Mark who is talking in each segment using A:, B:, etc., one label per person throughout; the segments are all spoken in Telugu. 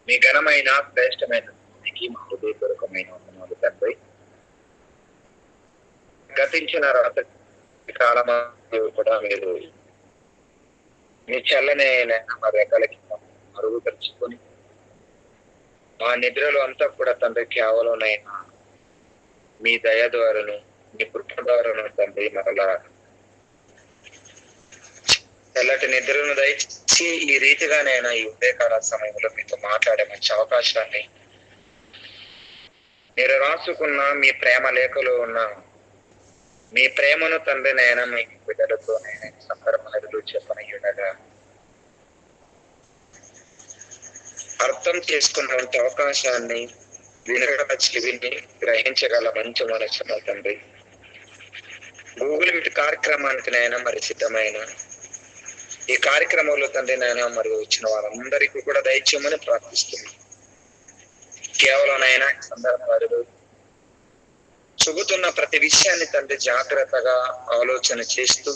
A: మీ ఘనమైన శ్రేష్టమైన మా హృదయపూర్వకమైన వందనాలు తండ్రి. గతించిన రాత్రి కాలం కూడా మీరు మీ చల్లని రెక్కలకి మరుగుపరుచుకొని ఆ నిద్రలో అంతా కూడా తండ్రి కేవలం నైనా మీ దయ ద్వారాను మీ కృప ద్వారాను తండ్రి మరలా తెల్లటి నిద్రను దయచి ఈ రీతిగానైనా ఈ ఉదయకాల సమయంలో మీతో మాట్లాడే మంచి అవకాశాన్ని మీరు రాసుకున్న మీ ప్రేమ లేఖలో ఉన్న మీ ప్రేమను తండ్రి నైనా మీ బిడ్డలతో నేను సందర్భాలు చెప్పనయ్యుండగా అర్థం చేసుకున్నటువంటి అవకాశాన్ని వినగల చెవిని గ్రహించగల మంచి మనసున్న తండ్రి గూగుల్ మీట్ కార్యక్రమానికి నైనా మరి సిద్ధమైన ఈ కార్యక్రమంలో తండ్రి నైనా మరి వచ్చిన వారందరికీ కూడా దయచేయమని ప్రార్థిస్తున్నాం. కేవలం నైనా సందర్భాలు చెబుతున్న ప్రతి విషయాన్ని తండ్రి జాగ్రత్తగా ఆలోచన చేస్తూ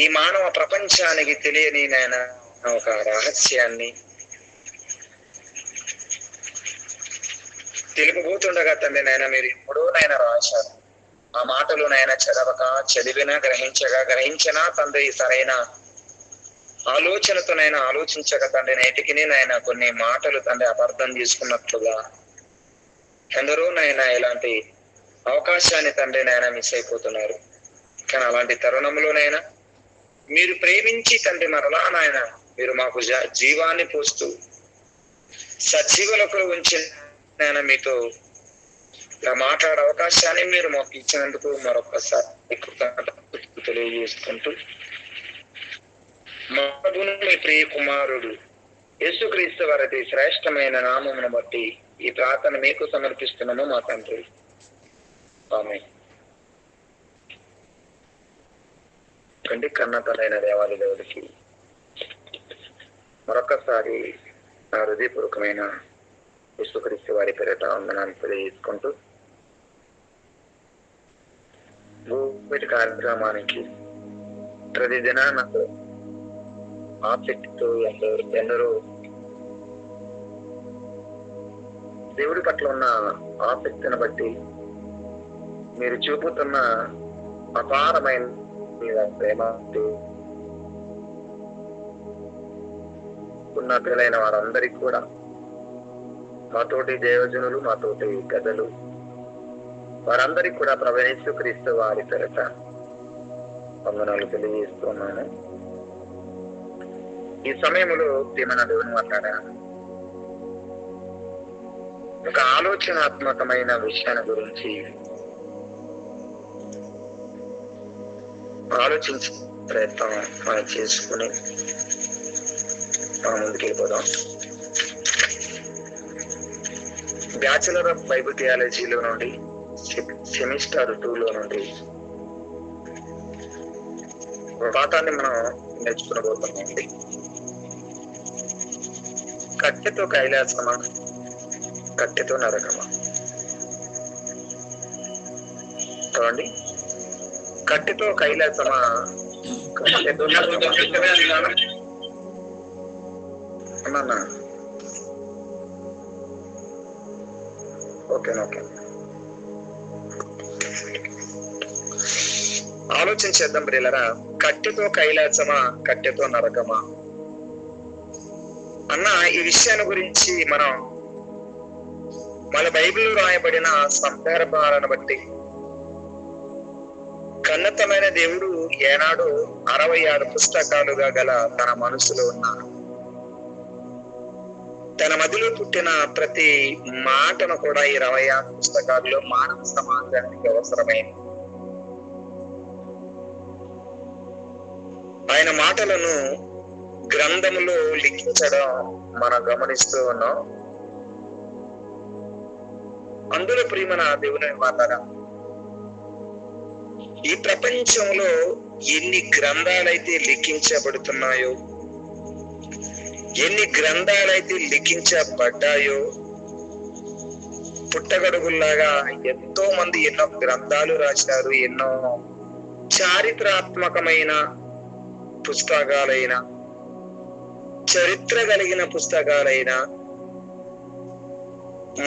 A: ఈ మానవ ప్రపంచానికి తెలియని నైనా ఒక రహస్యాన్ని తెలుపబోతుండగా తండ్రి నైనా మీరు ఎప్పుడో నైనా రాశారు. ఆ మాటలు నైనా చదవక చదివినా గ్రహించినా తండ్రి సరైన ఆలోచనతోనైనా ఆలోచించక తండ్రి నేటికి నైనా కొన్ని మాటలు తండ్రి అపార్థం చేసుకున్నట్లుగా ఎందరో నైనా ఇలాంటి అవకాశాన్ని తండ్రి నైనా మిస్ అయిపోతున్నారు. కానీ అలాంటి తరుణంలోనైనా మీరు ప్రేమించి తండ్రి మరలా నాయన మీరు మాకు జీవాన్ని పోస్తూ సజీవులకు ఉంచిన మీతో మాట్లాడే అవకాశాన్ని మీరు మాకు ఇచ్చినందుకు మరొకసారి తెలియజేసుకుంటూ మీ ప్రియ కుమారుడు యేసుక్రీస్తు వారి శ్రేష్టమైన నామమును బట్టి ఈ ప్రార్థన మీకు సమర్పిస్తున్నాము మా తండ్రి. ఆమేన్. కన్నతలైన దేవాది దేవుడికి మరొకసారి నా హృదయపూర్వకమైన యేసుక్రీస్తు వారి పేరిట వందనాలు తెలియజేసుకుంటూ వీటి కార్యక్రమానికి ప్రతిదిన నాకు ఆసక్తితో ఎందరో దేవుడి పట్ల ఉన్న ఆసక్తిని బట్టి మీరు చూపుతున్న అపారమైన ప్రేమ ఉన్న పిల్లలైన వారందరికీ కూడా మాతోటి దేవజనులు మాతోటి గదలు వారందరికీ కూడా ప్రభువైన యేసుక్రీస్తు వారి పేరిట వందనాలు తెలియజేస్తున్నాను. ఈ సమయంలో ప్రియమైన దేవుని మాట్లాడాను. ఒక ఆలోచనాత్మకమైన విషయాన్ని గురించి ఆలోచించే ప్రయత్నం మనం చేసుకుని ముందుకు వెళ్ళిపోదాం. బ్యాచులర్ ఆఫ్ బైబిల్ థియాలజీలో నుండి సెమిస్టర్ 2లో నుండి ఒక పాఠాన్ని మనం నేర్చుకునబోతున్నామండి. కట్టెతో కైలాసమా, కట్టెతో నరకమా? చూడండి, కట్టెతో కైలాసమా, కట్టెతో నరకమా? ఓకే ఆలోచించేద్దాం ప్రియులరా. కట్టెతో కైలాసమా, కట్టెతో నరకమా అన్న ఈ విషయాన్ని గురించి మనం మన బైబిల్లో రాయబడిన సందర్భాలను బట్టి కన్నతమైన దేవుడు ఏనాడు 66 పుస్తకాలుగా గల తన మనసులో ఉన్న తన మదిలో పుట్టిన ప్రతి మాటను కూడా ఈ 66 పుస్తకాల్లో మానవ సమాజానికి అవసరమైంది. ఆయన మాటలను గ్రంథములో లిఖించడం మనం గమనిస్తూ ఉన్నాం. అందులో ప్రియమైన దేవుని మాట్లాడ ఈ ప్రపంచంలో ఎన్ని గ్రంథాలైతే లిఖించబడుతున్నాయో, ఎన్ని గ్రంథాలైతే లిఖించబడ్డాయో, పుట్టగడుగుల్లాగా ఎంతో మంది ఎన్నో గ్రంథాలు రాశారు. ఎన్నో చారిత్రాత్మకమైన పుస్తకాలైన చరిత్ర కలిగిన పుస్తకాలైనా,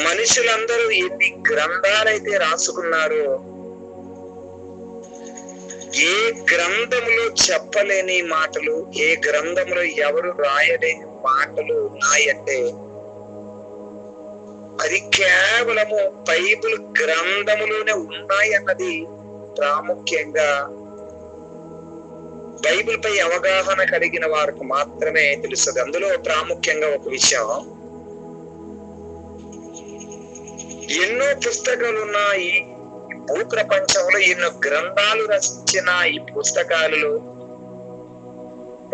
A: మనుషులందరూ ఎన్ని గ్రంథాలైతే రాసుకున్నారో, ఏ గ్రంథంలో చెప్పలేని మాటలు, ఏ గ్రంథంలో ఎవరు రాయలేని మాటలు ఉన్నాయంటే అది కేవలము బైబిల్ గ్రంథములోనే ఉన్నాయన్నది ప్రాముఖ్యంగా బైబిల్ పై అవగాహన కలిగిన వారికి మాత్రమే తెలుస్తుంది. అందులో ప్రాముఖ్యంగా ఒక విషయం, ఎన్నో పుస్తకాలు ఉన్నాయి భూ ప్రపంచంలో, ఎన్నో గ్రంథాలు రచించిన ఈ పుస్తకాలలో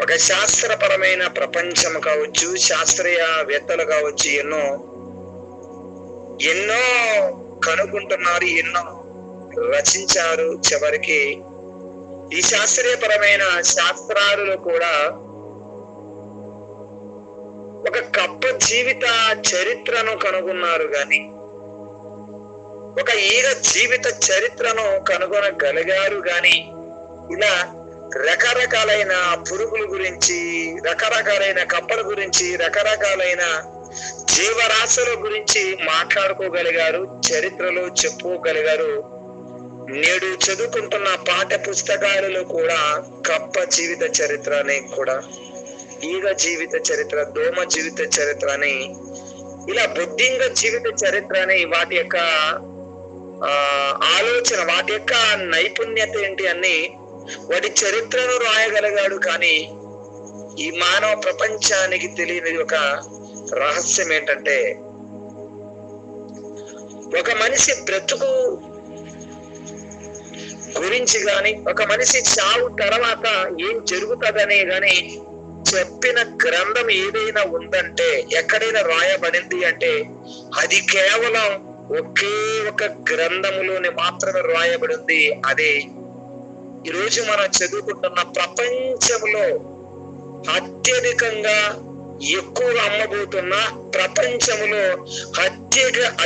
A: ఒక శాస్త్రపరమైన ప్రపంచం కావచ్చు, శాస్త్రీయవేత్తలు కావచ్చు, ఎన్నో కనుగొంటున్నారు, ఎన్నో రచించారు. చివరికి ఈ శాస్త్రీయపరమైన శాస్త్రాలలో కూడా ఒక కప్ప జీవిత చరిత్రను కనుగొన్నారు, గాని ఒక ఈగ జీవిత చరిత్రను కనుగొనగలిగారు. గాని ఇలా రకరకాలైన పురుగుల గురించి, రకరకాలైన కప్పల గురించి, రకరకాలైన జీవరాశుల గురించి మాట్లాడుకోగలిగారు, చరిత్రలో చెప్పుకోగలిగారు. నేడు చదువుకుంటున్న పాఠ్య పుస్తకాలలో కూడా కప్ప జీవిత చరిత్ర అని, కూడా ఈగ జీవిత చరిత్ర, దోమ జీవిత చరిత్ర అని, ఇలా బొద్దింగ జీవిత చరిత్ర అని, వాటి యొక్క ఆలోచన, వాటి యొక్క నైపుణ్యత ఏంటి అని వాటి చరిత్రను రాయగలిగాడు. కానీ ఈ మానవ ప్రపంచానికి తెలియని ఒక రహస్యం ఏంటంటే, ఒక మనిషి బ్రతుకు గురించి గాని, ఒక మనిషి చావు తర్వాత ఏం జరుగుతుందనే గాని చెప్పిన గ్రంథం ఏదైనా ఉందంటే, ఎక్కడైనా రాయబడింది అంటే అది కేవలం ఒకే ఒక గ్రంథములోనే మాత్రమే రాయబడింది. అదే ఈరోజు మనం చదువుకుంటున్న ప్రపంచంలో అత్యధికంగా ఎక్కువగా అమ్మబోతున్న, ప్రపంచంలో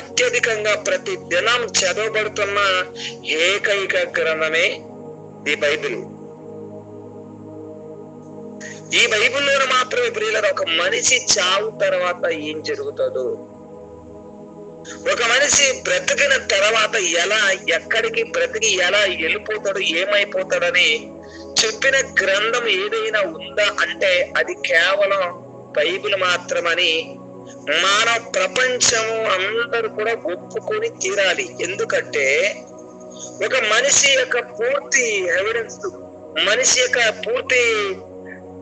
A: అత్యధికంగా ప్రతి దినం చదవబడుతున్న ఏకైక గ్రంథమే ఈ బైబిల్. ఈ బైబిల్లోనే మాత్రమే ప్రియులారా ఒక మనిషి చావు తర్వాత ఏం జరుగుతుందో, ఒక మనిషి బ్రతికిన తర్వాత ఎలా, ఎక్కడికి బ్రతికి ఎలా వెళ్ళిపోతాడు, ఏమైపోతాడని చెప్పిన గ్రంథం ఏదైనా ఉందా అంటే అది కేవలం బైబిల్ మాత్రమని మానవ ప్రపంచము అందరూ కూడా ఒప్పుకొని తీరాలి. ఎందుకంటే ఒక మనిషి యొక్క పూర్తి ఎవిడెన్స్, మనిషి యొక్క పూర్తి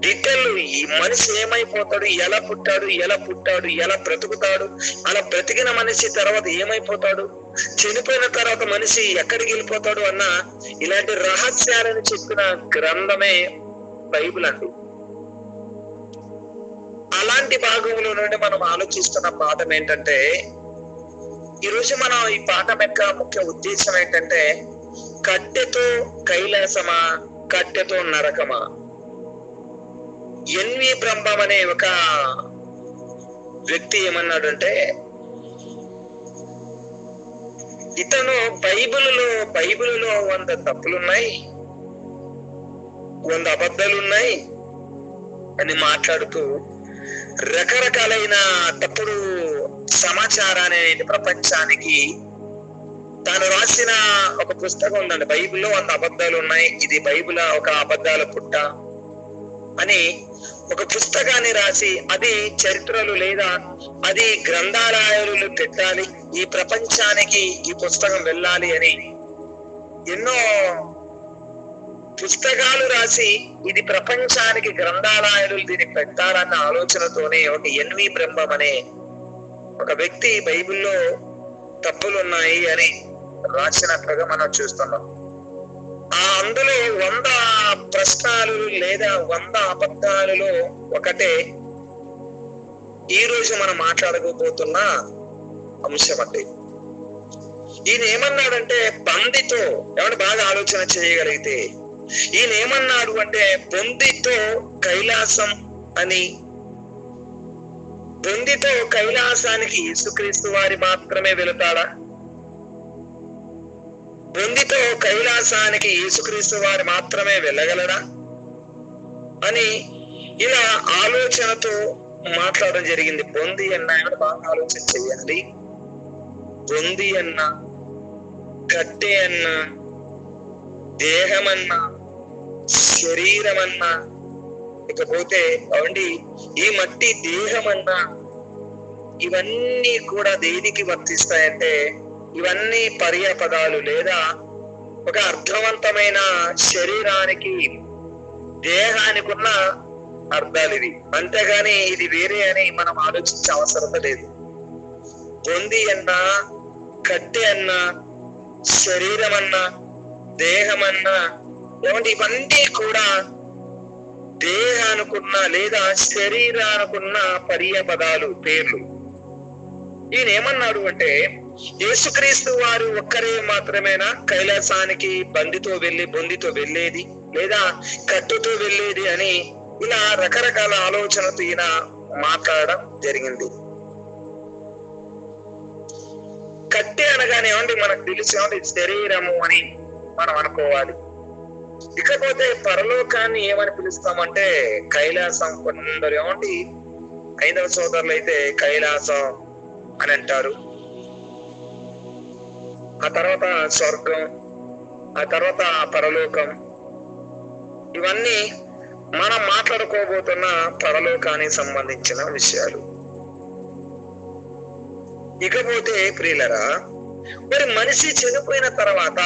A: డీటెయిల్, ఈ మనిషి ఏమైపోతాడు, ఎలా పుట్టాడు, ఎలా బ్రతుకుతాడు, అలా బ్రతికిన మనిషి తర్వాత ఏమైపోతాడు, చనిపోయిన తర్వాత మనిషి ఎక్కడికి వెళ్ళిపోతాడు అన్న ఇలాంటి రహస్యాలను చెప్పిన గ్రంథమే బైబిల్ అండి. అలాంటి భాగంలో నుండి మనం ఆలోచిస్తున్న పాఠం ఏంటంటే, ఈరోజు మనం ఈ పాఠం యొక్క ముఖ్య ఉద్దేశం ఏంటంటే, కట్టెతో కైలాసమా, కట్టెతో నరకమా. ఎన్వి బ్రహ్మం అనే ఒక వ్యక్తి ఏమన్నాడంటే, ఇతను బైబిల్లో 100 తప్పులున్నాయి, 100 అబద్ధాలున్నాయి అని మాట్లాడుతూ రకరకాలైన తప్పుడు సమాచారాన్ని ప్రపంచానికి, తాను రాసిన ఒక పుస్తకం ఉందండి, బైబిల్లో 100 అబద్ధాలు ఉన్నాయి, ఇది బైబిల్ ఒక అబద్ధాల పుట్ట అని ఒక పుస్తకాన్ని రాసి అది చరిత్రలు లేదా అది గ్రంథాలయాలు పెట్టాలి, ఈ ప్రపంచానికి ఈ పుస్తకం వెళ్ళాలి అని ఎన్నో పుస్తకాలు రాసి ఇది ప్రపంచానికి గ్రంథాలయాలు దీన్ని పెట్టాలన్న ఆలోచనతోనే ఒక ఎన్వి బ్రహ్మం అనే ఒక వ్యక్తి బైబిల్లో తప్పులున్నాయి అని రాసినట్లుగా మనం చూస్తున్నాం. అందులో 100 ప్రశ్నలు లేదా 100 అబద్ధాలలో ఒకటే ఈ రోజు మనం మాట్లాడుకోబోతున్న అంశం అండి. ఈయన ఏమన్నాడంటే, బందితో, ఏమంటే బాగా ఆలోచన చేయగలిగితే ఈయన ఏమన్నాడు అంటే, బొందితో కైలాసం అని, బొందితో కైలాసానికి యేసుక్రీస్తు వారి మాత్రమే వెళతాడా, బొందితో కైలాసానికి యేసుక్రీస్తు వారు మాత్రమే వెళ్ళగలడా అని ఇలా ఆలోచనతో మాట్లాడడం జరిగింది. బొంది అన్న బాగా ఆలోచన చెయ్యండి. బొంది అన్న, కట్టె అన్న, దేహమన్నా, శరీరం అన్నా, ఇకపోతే అవండి ఈ మట్టి దేహమన్నా, ఇవన్నీ కూడా దేనికి వర్తిస్తాయంటే ఇవన్నీ పర్యాపదాలు లేదా ఒక అర్థవంతమైన శరీరానికి దేహానికి ఉన్న అర్థాలు ఇవి. అంతేగాని ఇది వేరే అని మనం ఆలోచించే అవసరం లేదు. బొంది అన్నా, కట్టె అన్నా, శరీరం అన్నా, దేహమన్నా, ఏమంటే ఇవన్నీ కూడా దేహానుకున్న లేదా శరీరానుకున్న పర్యాపదాలు, పేర్లు. ఈయన ఏమన్నాడు అంటే యేసుక్రీస్తు వారు ఒక్కరే మాత్రమేనా కైలాసానికి బొందితో వెళ్ళేది లేదా కట్టుతో వెళ్ళేది అని ఇలా రకరకాల ఆలోచనతో ఈయన మాట్లాడడం జరిగింది. కట్టె అనగానే ఏమండి మనకు తెలిసి ఏమంటే శరీరము అని మనం అనుకోవాలి. ఇకపోతే పరలోకాన్ని ఏమని పిలుస్తామంటే కైలాసం. కొందరు ఏమండి హైందవ సోదరులు అయితే కైలాసం అని అంటారు, ఆ తర్వాత స్వర్గం, ఆ తర్వాత పరలోకం. ఇవన్నీ మనం మాట్లాడుకోబోతున్న పరలోకానికి సంబంధించిన విషయాలు. ఇకపోతే ప్రియులరా, మరి మనిషి చనిపోయిన తర్వాత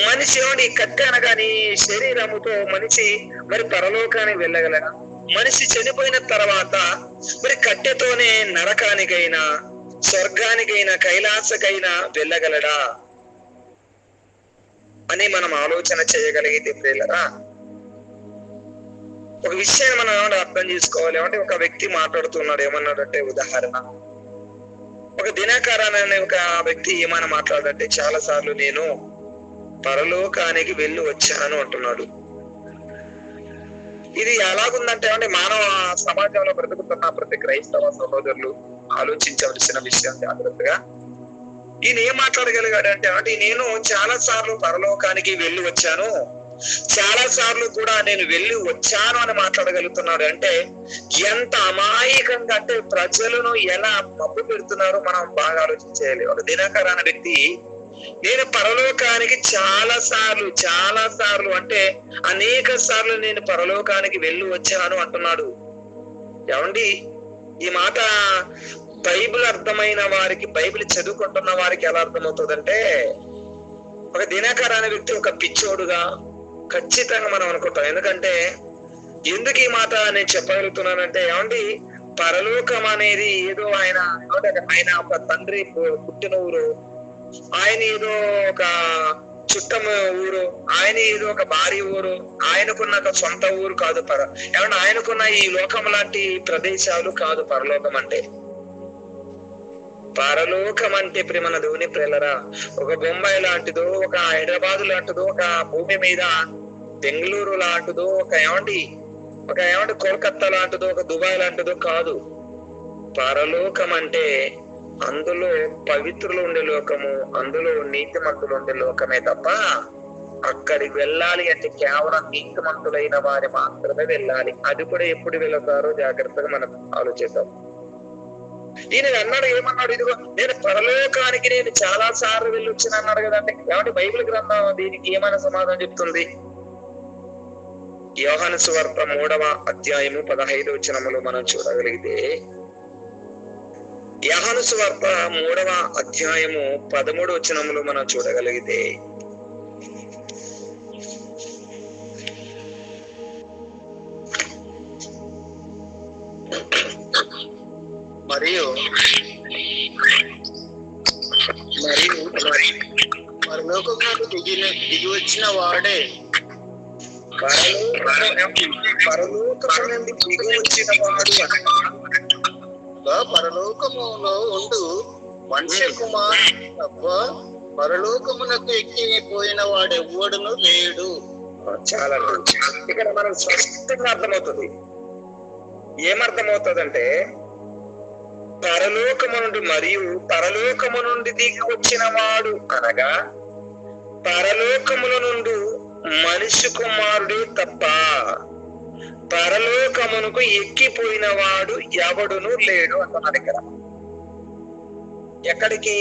A: మనిషి ఏమండి కట్టె అనగాని శరీరముతో మనిషి మరి పరలోకానికి వెళ్ళగలడా? మనిషి చనిపోయిన తర్వాత మరి కట్టెతోనే నరకానికైనా స్వర్గానికైనా కైలాసకైనా వెళ్ళగలడా అని మనం ఆలోచన చేయగలిగితే ప్రియులరా, ఒక విషయాన్ని మనం అర్థం చేసుకోవాలి. ఏమంటే ఒక వ్యక్తి మాట్లాడుతున్నాడు, ఏమన్నాడంటే ఉదాహరణ ఒక దినకరన్ అనే ఒక వ్యక్తి ఏమైనా మాట్లాడంటే చాలా సార్లు నేను పరలోకానికి వెళ్ళి వచ్చాను అంటున్నాడు. ఇది ఎలాగుందంటే అంటే మానవ సమాజంలో బ్రతుకుతున్న ప్రతి క్రైస్తవ సహోదరులు ఆలోచించవలసిన విషయం జాగ్రత్తగా. ఈయన ఏం మాట్లాడగలిగాడంటే అంటే నేను చాలా సార్లు పరలోకానికి వెళ్ళి వచ్చాను, చాలా సార్లు కూడా నేను వెళ్ళి వచ్చాను అని మాట్లాడగలుగుతున్నాడు. అంటే ఎంత అమాయకంగా అంటే ప్రజలను ఎలా మబ్బు పెడుతున్నారో మనం బాగా ఆలోచించేయాలి. ఒక దినకర్ అనే వ్యక్తి నేను పరలోకానికి చాలా సార్లు అంటే అనేక సార్లు నేను పరలోకానికి వెళ్ళి వచ్చాను అంటున్నాడు. ఏమండి ఈ మాట బైబిల్ అర్థమైన వారికి, బైబిల్ చదువుకుంటున్న వారికి ఎలా అర్థమవుతుందంటే ఒక దినకర్ అనే వ్యక్తి ఒక పిచ్చోడుగా ఖచ్చితంగా మనం అనుకుంటాం. ఎందుకంటే ఎందుకు ఈ మాట నేను చెప్పగలుగుతున్నానంటే ఏమండి పరలోకం అనేది ఏదో ఆయన ఒక తండ్రి పుట్టిన ఊరు, ఆయన ఏదో ఒక చుట్టం ఊరు, ఆయన ఏదో ఒక భారీ ఊరు, ఆయనకున్న ఒక సొంత ఊరు కాదు. ఏమన్నా ఆయనకున్న ఈ లోకం లాంటి ప్రదేశాలు కాదు పరలోకం అంటే. పరలోకం అంటే ప్రేమన దేవుని ప్రేలరా ఒక బొంబాయి లాంటిదో, ఒక హైదరాబాద్ లాంటిదో, ఒక భూమి మీద బెంగళూరు లాంటిదో, ఒక ఏమండి కోల్కత్తా లాంటిదో, ఒక దుబాయ్ లాంటిదో కాదు. పరలోకం అంటే అందులో పవిత్రులు ఉండే లోకము, అందులో నీతిమంతులు ఉండే లోకమే తప్ప అక్కడికి వెళ్ళాలి అంటే కేవలం నీతిమంతులైన వారి మాత్రమే వెళ్ళాలి. అది కూడా ఎప్పుడు వెళతారో జాగ్రత్తగా మనం ఆలోచిద్దాం. ఈయన అన్నాడు, ఏమన్నాడు? ఇదిగో నేను పరలోకానికి నేను చాలా సార్లు వెళ్ళి వచ్చిన అన్నాడు కదండి. ఏమంటే బైబిల్ గ్రంథం దీనికి ఏమైనా సమాధానం చెప్తుంది? యోహాను సువార్త 3వ అధ్యాయము 15వ వచనములో మనం చూడగలిగితే, యోహాను సువార్త 3వ అధ్యాయము 13వ వచనములో మనం చూడగలిగితే మరియు పరలోకమునకు దిగి వచ్చిన వాడే పరలోకము నుండి దిగి వచ్చిన వాడు పరలోకములో ఉండు మనుష్య కుమారుడు తప్ప పరలోకమునకు ఎక్కిపోయిన వాడు ఎవ్వడును లేడు. చాలా ఇక్కడ మనకు స్పష్టంగా అర్థమవుతుంది. ఏమర్థమవుతుందంటే పరలోకము నుండి మరియు పరలోకము నుండి దిగి వచ్చిన వాడు అనగా పరలోకముల నుండి మనిషి కుమారుడే తప్ప పరలోకమునకు ఎక్కిపోయిన వాడు ఎవడును లేడు అంటున్నాడు ఇక్కడ. ఎక్కడికి?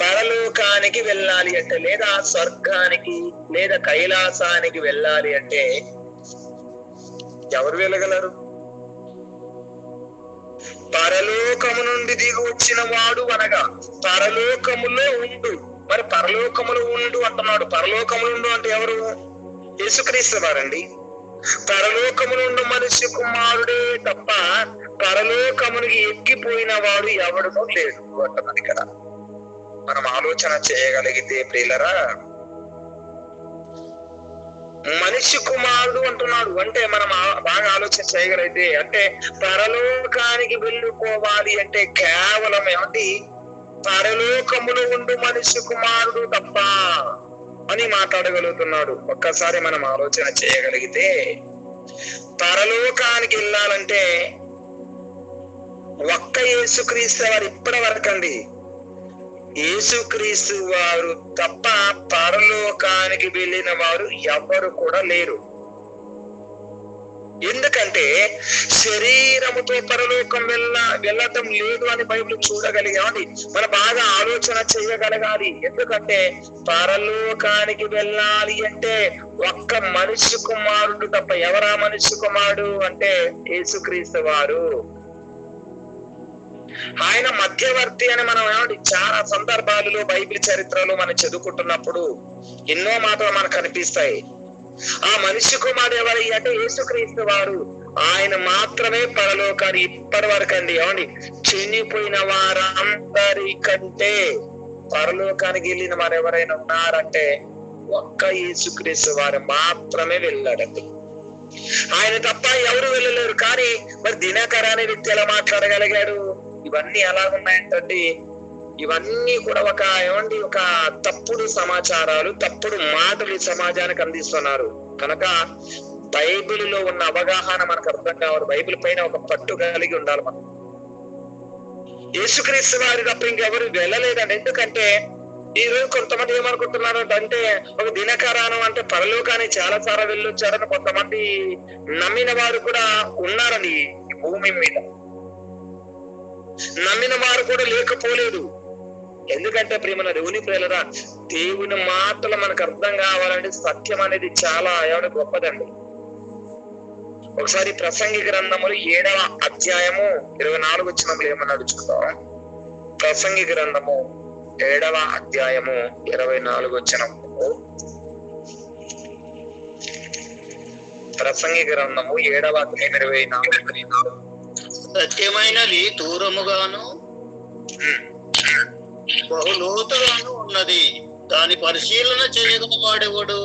A: పరలోకానికి వెళ్ళాలి అంటే, లేదా స్వర్గానికి లేదా కైలాసానికి వెళ్ళాలి అంటే ఎవరు వెళ్ళగలరు? పరలోకము నుండి దిగి వచ్చిన వాడు అనగా పరలోకములో ఉండు. మరి పరలోకములో ఉండు అంటున్నాడు. పరలోకములు ఉండు అంటే ఎవరు? యేసుక్రీస్తు వారండి. పరలోకములో ఉన్న మనిషి కుమారుడే తప్ప పరలోకమునికి ఎక్కిపోయిన వాడు ఎవడునో లేడు అంటున్నాడు ఇక్కడ. మనం ఆలోచన చేయగలిగితే ప్రియులరా, మనిషి కుమారుడు అంటున్నాడు అంటే మనం బాగా ఆలోచన చేయగలిగితే, అంటే పరలోకానికి వెళ్ళిపోవాలి అంటే కేవలం ఏమంటే పరలోకములో ఉండు మనిషి కుమారుడు తప్ప అని మాట్లాడగలుగుతున్నాడు. ఒక్కసారి మనం ఆలోచన చేయగలిగితే, పరలోకానికి వెళ్ళాలంటే ఒక్క యేసుక్రీస్తు వారు ఇప్పటి వరకండి, యేసుక్రీస్తు వారు తప్ప పరలోకానికి వెళ్ళిన వారు ఎవరు కూడా లేరు. ఎందుకంటే శరీరముతో పరలోకం వెళ్ళటం లేదు అని బైబిల్ చూడగలిగామని మనం బాగా ఆలోచన చేయగలగాలి. ఎందుకంటే పరలోకానికి వెళ్ళాలి అంటే ఒక్క మనిషి కుమారుడు తప్ప. ఎవరా మనిషి కుమారుడు అంటే యేసుక్రీస్తు వారు. ఆయన మధ్యవర్తి అని మనం చాలా సందర్భాలలో బైబిల్ చరిత్రలో మనం చదువుకుంటున్నప్పుడు ఎన్నో మాటలు మనకు కనిపిస్తాయి. ఆ మనిషి కుమారుడు ఎవరు అంటే యేసుక్రీస్తు వారు. ఆయన మాత్రమే పరలోకాన్ని ఇప్పటి వరకు అండి చనిపోయిన వారందరికంటే పరలోకానికి వెళ్ళిన వారు ఎవరైనా ఉన్నారంటే ఒక్క యేసుక్రీస్తు వారు మాత్రమే వెళ్ళాడండి. ఆయన తప్ప ఎవరు వెళ్ళలేరు. కానీ మరి దినకర అనే వ్యక్తి ఎలా మాట్లాడగలిగాడు? ఇవన్నీ ఎలాగున్నాయంటే ఇవన్నీ కూడా ఒక తప్పుడు సమాచారాలు, తప్పుడు మాటలు ఈ సమాజానికి అందిస్తున్నారు. కనుక బైబిల్లో ఉన్న అవగాహన మనకు అర్థం కావాలి. బైబిల్ పైన ఒక పట్టు కలిగి ఉండాలి మనం. యేసుక్రీస్తు వారి తప్ప ఇంకెవరు వెళ్ళలేదండి. ఎందుకంటే ఈ రోజు కొంతమంది ఏమనుకుంటున్నారు అంటే ఒక దినకారానం అంటే పరలోకాన్ని చాలా సార్లు వెళ్ళొచ్చారని కొంతమంది నమ్మిన వారు కూడా ఉన్నారని ఈ భూమి మీద. నమ్మిన వారు కూడా లేకపోలేదు. ఎందుకంటే ప్రియమైన దేవుని ప్రియులరా, దేవుని మాటలు మనకు అర్థం కావాలంటే సత్యం అనేది చాలా గొప్పదండి. ఒకసారి ప్రసంగి గ్రంథములు 7వ అధ్యాయము 24 వచనంలో ఏమన్నాడు చూద్దాం. ప్రసంగి గ్రంథము 7వ అధ్యాయము 24 వచనము. ప్రసంగి గ్రంథము 7వ అధ్యాయం 24.
B: సత్యమైనది దూరముగాను బహులోతుగాను ఉన్నది, దాని పరిశీలన చేయగల వాడెవడు?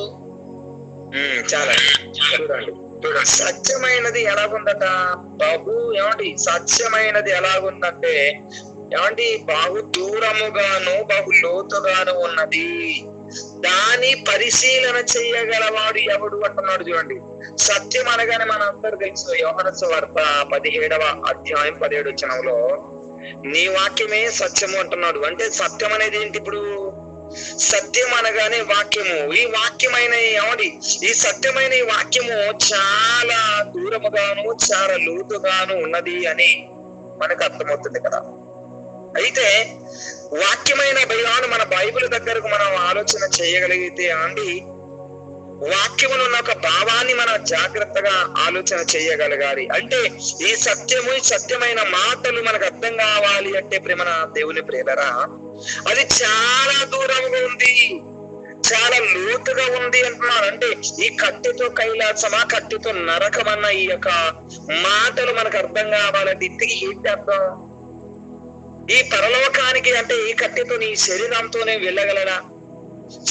A: చాలా చూడండి. సత్యమైనది ఎలాగుందట? సత్యమైనది ఎలాగుందంటే బహు దూరముగాను బహు లోతుగాను ఉన్నది, దాని పరిశీలన చేయగలవాడు ఎవడు అంటున్నాడు. చూడండి, సత్యం అనగానే మన అందరూ తెలుసు. యోహాను సువార్త 17వ అధ్యాయం 17 వచనంలో నీ వాక్యమే సత్యము అంటున్నాడు. అంటే సత్యం అనేది ఏంటి? ఇప్పుడు సత్యం అనగానే వాక్యము. ఈ వాక్యమైన ఈ సత్యమైన ఈ వాక్యము చాలా దూరముగాను చాలా లోతుగాను ఉన్నది అని మనకు అర్థమవుతుంది కదా. అయితే వాక్యమైన భయాన్ని మన బైబిల్ దగ్గరకు మనం ఆలోచన చేయగలిగితే వాక్యములో ఉన్న ఒక భావాన్ని మనం జాగ్రత్తగా ఆలోచన చేయగలగాలి. అంటే ఈ సత్యమైన మాటలు మనకు అర్థం కావాలి అంటే ప్రేమన దేవుని ప్రేరరా, అది చాలా దూరంగా ఉంది, చాలా లోతుగా ఉంది అంటున్నారు. అంటే ఈ కట్టెతో కైలాసమా కట్టెతో నరకమన్న ఈ యొక్క మాటలు మనకు అర్థం కావాలంటే ఇంటికి ఏంటి అర్థం? ఈ పరలోకానికి అంటే ఈ కట్టెతో నీ శరీరంతోనే వెళ్ళగలరా,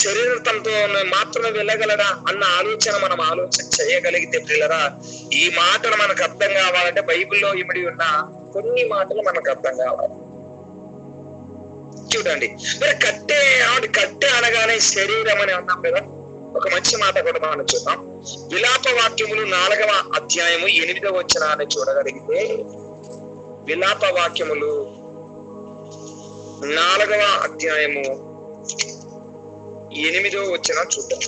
A: శరీరంతో మాత్రమే వెళ్ళగలరా అన్న ఆలోచన మనం ఆలోచన చేయగలిగితే ప్రియులరా, ఈ మాటలు మనకు అర్థం కావాలంటే బైబిల్లో ఇమిడి ఉన్న కొన్ని మాటలు మనకు అర్థం కావాలి. చూడండి, మరి కట్టె అనగానే శరీరం అని అన్నాం కదా. ఒక మంచి మాట కూడా మనం చూద్దాం. విలాప వాక్యములు 4వ అధ్యాయము 8వ వచనాన్ని చూడగలిగితే, విలాప వాక్యములు 4వ అధ్యాయము 8వ వచనం చూద్దాం.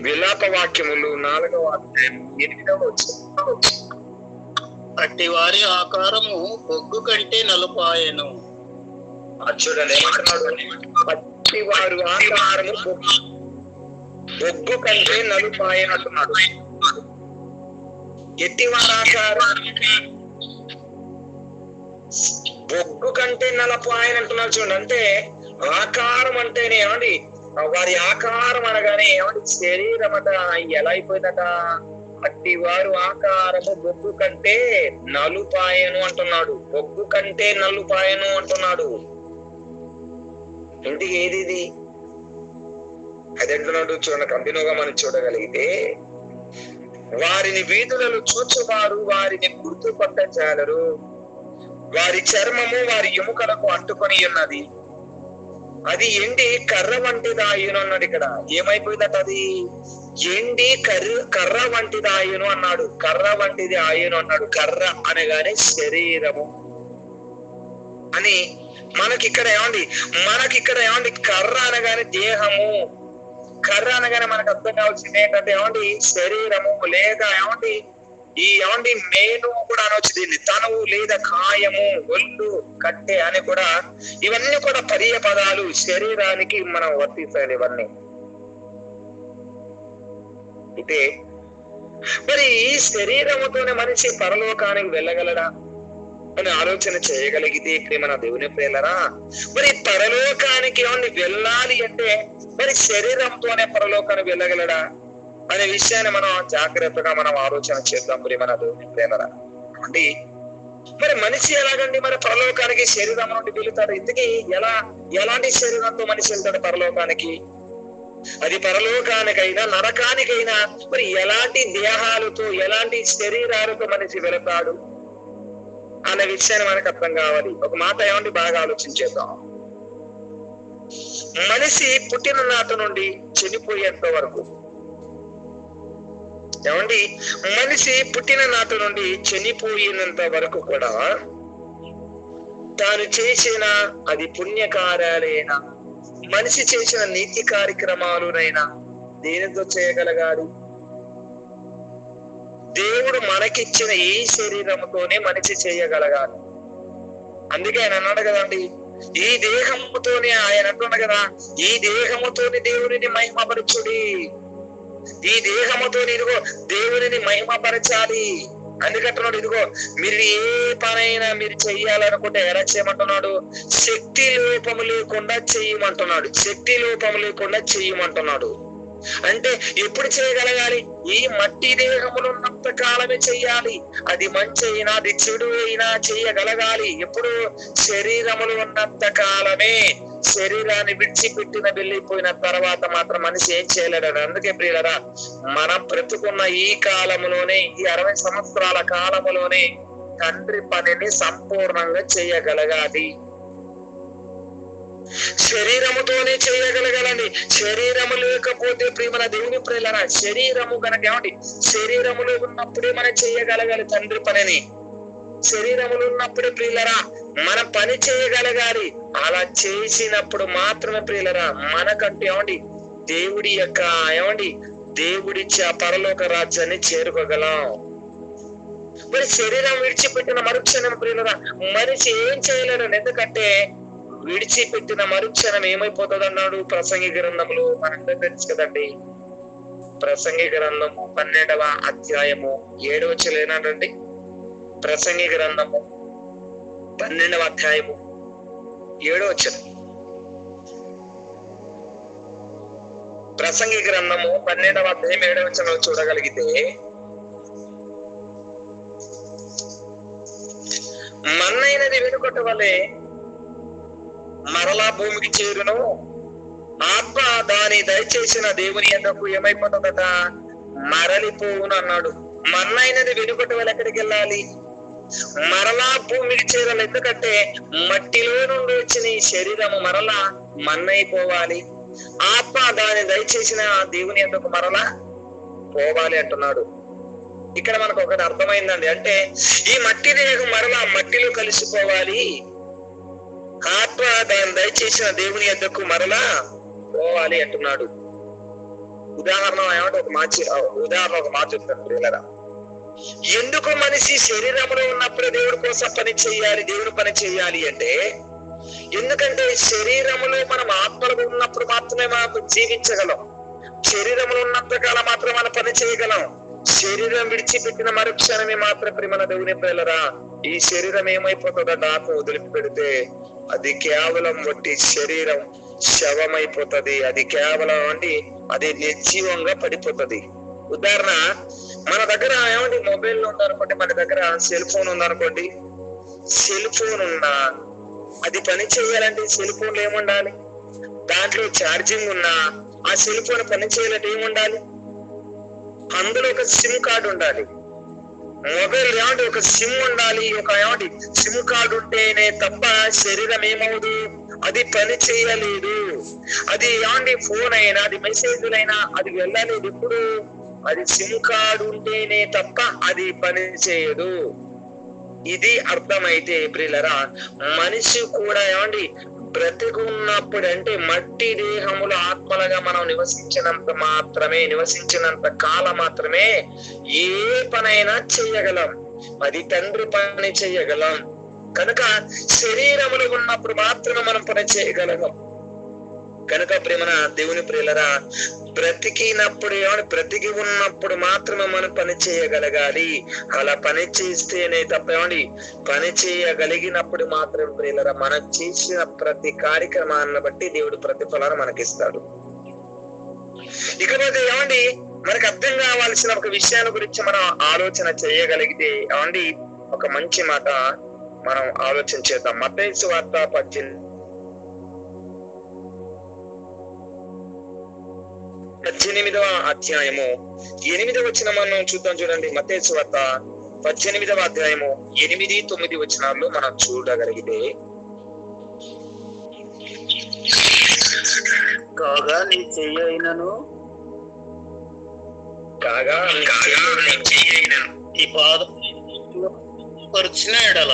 A: విలాప వాక్యములు 4వ అధ్యాయం 8వ వచనం.
B: అట్టి వారి ఆకారము బొగ్గు కంటే నలుపాయెను.
A: చూడండి ఏమంటున్నాడు, అట్టి వారు ఆకారము బొగ్గు కంటే నలుపాయెను అంటున్నాడు. ఎట్టి వారి ఆకారం బొగ్గు కంటే నలుపాయెను అంటున్నాడు. చూడండి, అంటే ఆకారం అంటేనే ఏమండి, వారి ఆకారం అనగానే ఏమండి, శరీరం అట ఎలా అయిపోయిందట, అట్టి వారు ఆకారము బొగ్గు కంటే నలుపాయెను అంటున్నాడు. బొగ్గు కంటే నలుపాయెను అంటున్నాడు. ఇంటికి ఏది ఇది? అది అంటున్నాడు. చూడండి, కంటిన్యూగా మనం చూడగలిగితే, వారిని వీధులలో చూచువారు వారిని గుర్తుపట్టజాలరు, వారి చర్మము వారి ఎముకలకు అంటుకొని ఉన్నది, అది ఎండి కర్ర వంటిది ఆయును అన్నాడు. ఇక్కడ ఏమైపోయిందట, అది ఎండి కర్ర వంటిది ఆయును అన్నాడు. కర్ర వంటిది ఆయును అన్నాడు. కర్ర అనగానే శరీరము అని మనకిక్కడ ఏమండి, కర్ర అనగానే దేహము, కర్ర అనగానే మనకు అర్థం కావాల్సింది ఏంటంటే ఏమండి, శరీరము లేదా ఏమండి, మేను కూడా అనవచ్చు దీన్ని, తనువు లేదా కాయము, ఒళ్ళు, కట్టె అని కూడా, ఇవన్నీ కూడా పర్య పదాలు శరీరానికి మనం వర్తిస్తాయి. ఇవన్నీ అయితే మరి ఈ శరీరముతోనే మనిషి పరలోకానికి వెళ్ళగలడా అని ఆలోచన చేయగలిగితే ప్రేమ దేవుని ప్రేలరా, మరి పరలోకానికి ఏమన్నా వెళ్ళాలి అంటే మరి శరీరంతోనే పరలోకానికి వెళ్ళగలడా అనే విషయాన్ని మనం జాగ్రత్తగా మనం ఆలోచన చేద్దాం ప్రేమ దేవుని ప్రేలరా. అంటే మరి మనిషి ఎలాగండి మరి పరలోకానికి శరీరం నుండి వెళుతాడు? ఇంతకీ ఎలాంటి శరీరంతో మనిషి వెళ్తాడు పరలోకానికి? అది పరలోకానికైనా నరకానికైనా మరి ఎలాంటి దేహాలతో ఎలాంటి శరీరాలతో మనిషి వెళతాడు అనే విషయాన్ని మనకు అర్థం కావాలి. ఒక మాట ఏమండి బాగా ఆలోచించేద్దాం. మనిషి పుట్టిన నాటి నుండి చనిపోయేంత వరకు ఏమండి, మనిషి పుట్టిన నాటి నుండి చనిపోయినంత వరకు కూడా తాను చేసిన అది పుణ్యకార్యాలైనా మనిషి చేసిన నీతి కార్యక్రమాలునైనా దేనితో చేయగలగాలి? దేవుడు మనకిచ్చిన ఈ శరీరముతోనే మనిషి చేయగలగాలి. అందుకే ఆయన అన్నాడు కదండి, ఈ దేహముతోనే ఆయన అంటున్నాడు కదా, ఈ దేహముతోని దేవుడిని మహిమపరచుడి, ఈ దేహముతోని ఇదిగో దేవుడిని మహిమపరచాలి. అందుకంటున్నాడు, ఇదిగో మీరు ఏ పనైనా మీరు చెయ్యాలనుకుంటే ఎలా చేయమంటున్నాడు? శక్తి లోపము లేకుండా చెయ్యమంటున్నాడు. శక్తి లోపము లేకుండా చెయ్యమంటున్నాడు. అంటే ఎప్పుడు చేయగలగాలి? ఈ మట్టి దేహములు ఉన్నంత కాలమే చెయ్యాలి. అది మంచి అయినా అది చెడు అయినా చెయ్యగలగాలి. ఎప్పుడు? శరీరములు ఉన్నంత కాలమే. శరీరాన్ని విడిచిపెట్టిన వెళ్ళిపోయిన తర్వాత మాత్రం మనిషి ఏం చేయలేడు. అందుకే ప్రియులరా, మనం బ్రతుకున్న ఈ కాలములోనే, ఈ 60 సంవత్సరాల కాలములోనే తండ్రి పనిని సంపూర్ణంగా చేయగలగాలి. శరీరముతోనే చేయగలగాలండి. శరీరము లేకపోతే ప్రియమైన దేవుని ప్రియులరా, శరీరము కనుక ఏమండి, శరీరములో ఉన్నప్పుడే మనం చేయగలగాలి తండ్రి పనిని. శరీరములు ఉన్నప్పుడే ప్రియులరా మనం పని చేయగలగాలి. అలా చేసినప్పుడు మాత్రమే ప్రియులరా మనకంటే ఏమండి దేవుడి యొక్క దేవుడిచ్చే పరలోక రాజ్యాన్ని చేరుకోగలం. మరి శరీరం విడిచిపెట్టిన మరుక్షణం ప్రియులరా మనిషి ఏం చేయలేడు. ఎందుకంటే విడిచిపెట్టిన మరుక్షణం ఏమైపోతుంది అన్నాడు ప్రసంగి గ్రంథములు. మనందరూ తెలుసు కదండి, ప్రసంగి గ్రంథము 12వ అధ్యాయము 7వ వచనం ఏనండి. ప్రసంగి గ్రంథము 12వ అధ్యాయము 7వ వచనం. ప్రసంగి గ్రంథము 12వ అధ్యాయం 7వ వచనంలో చూడగలిగితే, మన్నైనది వెనుకొట వలె మరలా భూమికి చేరును, ఆత్మ దాని దయచేసిన దేవుని యొద్దకు ఏమైపోతుందట, మరలిపోవును అన్నాడు. మన్నైనది వెనుకొట వలె ఎక్కడికి వెళ్ళాలి? మరలా భూమికి చేరాలి. ఎందుకంటే మట్టిలో నుండి వచ్చిన ఈ శరీరము మరలా మన్నైపోవాలి. ఆత్మ దాని దయచేసిన దేవుని యొద్దకు మరలా పోవాలి అంటున్నాడు. ఇక్కడ మనకు ఒకటి అర్థమైందండి. అంటే ఈ మట్టి దేహం మరలా మట్టిలో కలిసిపోవాలి, ఆత్మ దాని దయచేసిన దేవుని యొద్దకు మరలా పోవాలి అంటున్నాడు. ఉదాహరణ ఏమంటే ఒక మాట చెప్తాను ప్రియులారా. ఎందుకు మనిషి శరీరంలో ఉన్నప్పుడే దేవుడి కోసం పని చేయాలి, దేవుడి పని చేయాలి అంటే, ఎందుకంటే శరీరంలో మనం ఆత్మలో ఉన్నప్పుడు మాత్రమే మనం జీవించగలం. శరీరంలో ఉన్నంత కాలం మాత్రం మనం పని చేయగలం. శరీరం విడిచిపెట్టిన మరుక్షణమే మాత్రం ప్రియమైన దేవుని పిల్లరా ఈ శరీరం ఏమైపోతుందంటే ఆత్మ వదిలిపెడితే అది కేవలం వట్టి శరీరం శవమైపోతుంది. అది కేవలం అది నిర్జీవంగా పడిపోతుంది. ఉదాహరణ, మన దగ్గర మొబైల్ ఉందనుకోండి, మన దగ్గర సెల్ ఫోన్ ఉందనుకోండి. సెల్ ఫోన్ ఉన్నా అది పని చేయాలంటే సెల్ ఫోన్ లో ఏముండాలి? దాంట్లో ఛార్జింగ్ ఉన్నా ఆ సెల్ ఫోన్ పని చేయాలంటే ఏముండాలి? అందులో ఒక సిమ్ కార్డు ఉండాలి. మొబైల్ ఒక సిమ్ ఉండాలి. ఒక సిమ్ కార్డు ఉంటేనే తప్ప శరీరం ఏమవుదు, అది పని చేయలేదు. అది ఫోన్ అయినా, అది మెసేజ్లైనా అది వెళ్ళలేదు. ఇప్పుడు అది సిమ్ కార్డు ఉంటేనే తప్ప అది పని చేయదు. ఇది అర్థమైతే ప్రియులరా, మనిషి కూడా బ్రతికి ఉన్నప్పుడు అంటే మట్టి దేహములు ఆత్మలుగా మనం నివసించినంత కాలం మాత్రమే ఏ పనైనా చేయగలం. అది తండ్రి పని చేయగలం. కనుక శరీరములు ఉన్నప్పుడు మాత్రమే మనం పని చేయగలం. కనుక ప్రేమన దేవుని ప్రియులరా, బ్రతికి ఉన్నప్పుడు మాత్రమే మనం పని చేయగలగాలి. అలా పని చేస్తేనే తప్ప పని చేయగలిగినప్పుడు మాత్రం ప్రియులరా మనం చేసిన ప్రతి కార్యక్రమాన్ని బట్టి దేవుడు ప్రతిఫలాన్ని మనకిస్తాడు. ఇకపోతే మనకు అర్థం కావాల్సిన ఒక విషయాల గురించి మనం ఆలోచన చేయగలిగితే ఒక మంచి మాట మనం ఆలోచన చేద్దాం. మత్తయి సువార్త 18వ అధ్యాయము 8వ వచనం మనం చూద్దాం. చూడండి, మత్తయి సువార్త 18వ అధ్యాయము 8, 9 వచనాల్లో మనం చూడగలిగితే,
B: కాగా నీ చెయ్యైనను ఈ పాదం పరిచిన ఎడల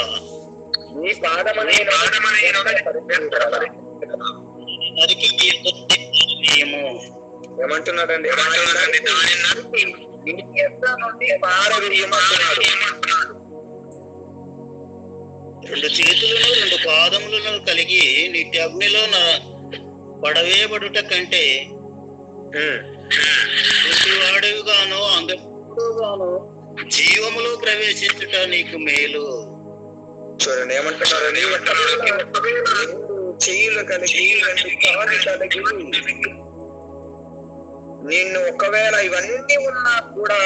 A: నీ పాదమని ఏమంటున్నాడండి?
B: రెండు చేతులను రెండు పాదములను కలిగి నీటి అగ్నిలో పడవేయబడుట కంటే వాడవిగాను అంగగాను జీవములో ప్రవేశించుట నీకు మేలు.
A: చూడండి ఏమంటున్నారండి, చెయ్యులు కలిగి రెండు కాళ్ళు కలిగి నిన్ను ఒకవేళ ఇవన్నీ ఉన్నా కూడా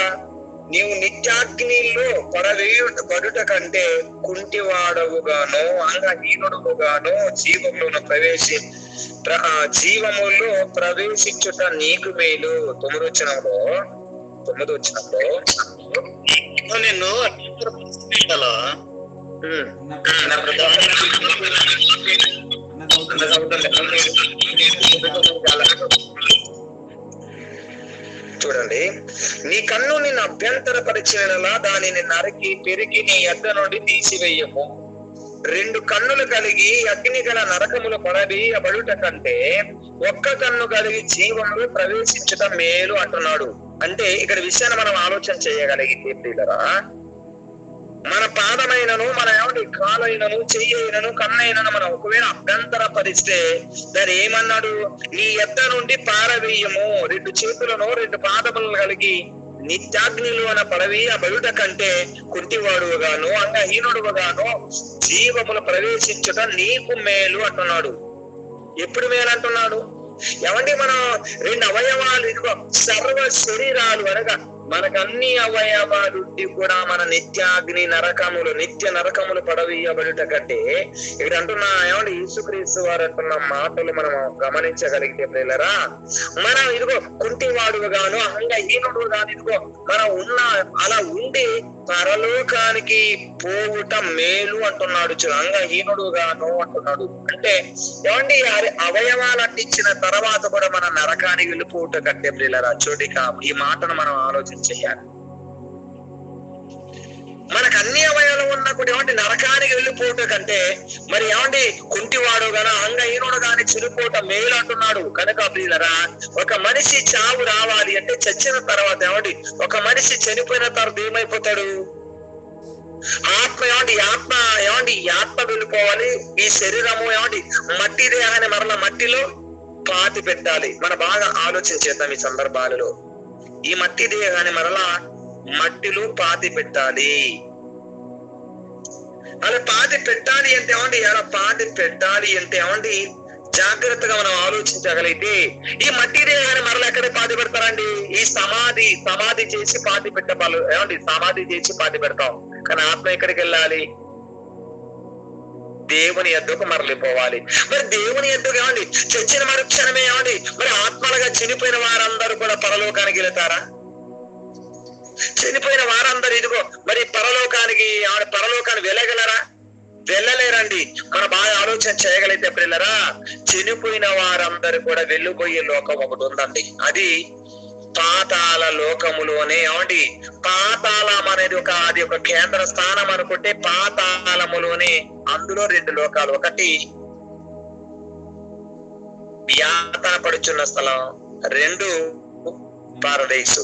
A: నీవు నిత్యాగ్నిలో పడుట కంటే కుంటివాడవుగాను అంగహీనుడుగాను జీవములో ప్రవేశించుట నీకు మేలు. 9వ వచనంలో
B: నిన్ను
A: చూడండి, నీ కన్ను నిన్ను అభ్యంతరపరిచినలా దానిని నరికి పెరిగి నీ యొద్ద నుండి తీసివేయము. రెండు కన్నులు కలిగి అగ్ని గల నరకములు పడవేయబడుట కంటే ఒక్క కన్ను కలిగి జీవములు ప్రవేశించుట మేలు అంటున్నాడు. అంటే ఇక్కడ విషయాన్ని మనం ఆలోచన చేయగలిగితే ప్రియులరా, మన పాదమైనను మన కాలైనను చెయ్యైనను కన్నైనను మనం ఒకవేళ అభ్యంతర పరిస్తే దాని ఏమన్నాడు? నీ యొద్ద నుండి పారవేయము. రెండు చేతులను రెండు పాదములను కలిగి నిత్యాగ్నిలోన పడవేయబడుట కంటే కుంటివాడుగాను అంగహీనుడుగాను జీవములు ప్రవేశించుట నీకు మేలు అంటున్నాడు. ఎప్పుడు మేలు అంటున్నాడు? మనం రెండు అవయవాలు సర్వ శరీరాలు అనగా మనకు అన్ని అవయవాలు కూడా మన నిత్య నరకములు పడవేయబడుట కంటే ఇక్కడ అంటున్నా యేసుక్రీస్తు వారు అంటున్న మాటలు మనం గమనించగలిగితే ప్రియులరా, మనం కుంటివాడుగాను అంగహీనుడు గాను మనం అలా ఉండి పరలోకానికి పోవుట మేలు అంటున్నాడు. అంగహీనుడుగాను అంటున్నాడు. అంటే అవయవాలు అంటించిన తర్వాత కూడా మన నరకానికి వెళ్ళిపోవుట కంటే ప్రియులరా, చోటిక ఈ మాటను మనం ఆలోచన చేయాలి. మనకు అన్ని అవయాలు ఉన్నా కూడా ఏమంటే నరకానికి వెళ్ళిపోవటం కంటే మరి ఏమండి కుంటివాడు గాని అంగహీనుడు గాని చెడిపోవటం మేలు అంటున్నాడు. కనుక ప్రియులరా, ఒక మనిషి చావు రావాలి అంటే చచ్చిన తర్వాత ఏమండి, ఒక మనిషి చనిపోయిన తర్వాత ఏమైపోతాడు? ఆత్మ ఏమండి ఆత్మ వెళ్ళిపోవాలి. ఈ శరీరము ఏమండి మట్టి దేహాన్ని మరల మట్టిలో పాతి పెట్టాలి. మనం బాగా ఆలోచించేద్దాం ఈ సందర్భాలలో. ఈ మట్టి దేహాన్ని మరలా మట్టిలో పాతి పెట్టాలి. అలా పాతి పెట్టాలి అంటే ఏమండి జాగ్రత్తగా మనం ఆలోచించగలిగితే ఈ మట్టి దేహాన్ని మరలా ఎక్కడ పాతి పెడతారండి? ఈ సమాధి చేసి పాతి పెట్టాలి. ఏమండి సమాధి చేసి పాతి పెడతాం. కానీ ఆత్మ ఎక్కడికి వెళ్ళాలి? దేవుని యొద్దకు మరలిపోవాలి. మరి దేవుని యొద్దకు ఏమండి చచ్చిన మరుక్షణమే ఏమండి మరి ఆత్మలుగా చనిపోయిన వారందరూ కూడా పరలోకానికి వెళతారా? చనిపోయిన వారందరూ ఇదిగో మరి పరలోకాన్ని వెళ్ళగలరా? వెళ్ళలేరండి. మనం బాగా ఆలోచన చేయగలిగితే పిల్లరా, చనిపోయిన వారందరూ కూడా వెళ్ళిపోయే లోకం ఒకటి ఉందండి. అది పాతాళ లోకములోనే ఏమండి, పాతాళం అనేది అది ఒక కేంద్ర స్థానం అనుకుంటే పాతాళములోనే అందులో 2 లోకాలు. ఒకటి యాతన పడుచున్న స్థలం, 2 పారడైసు.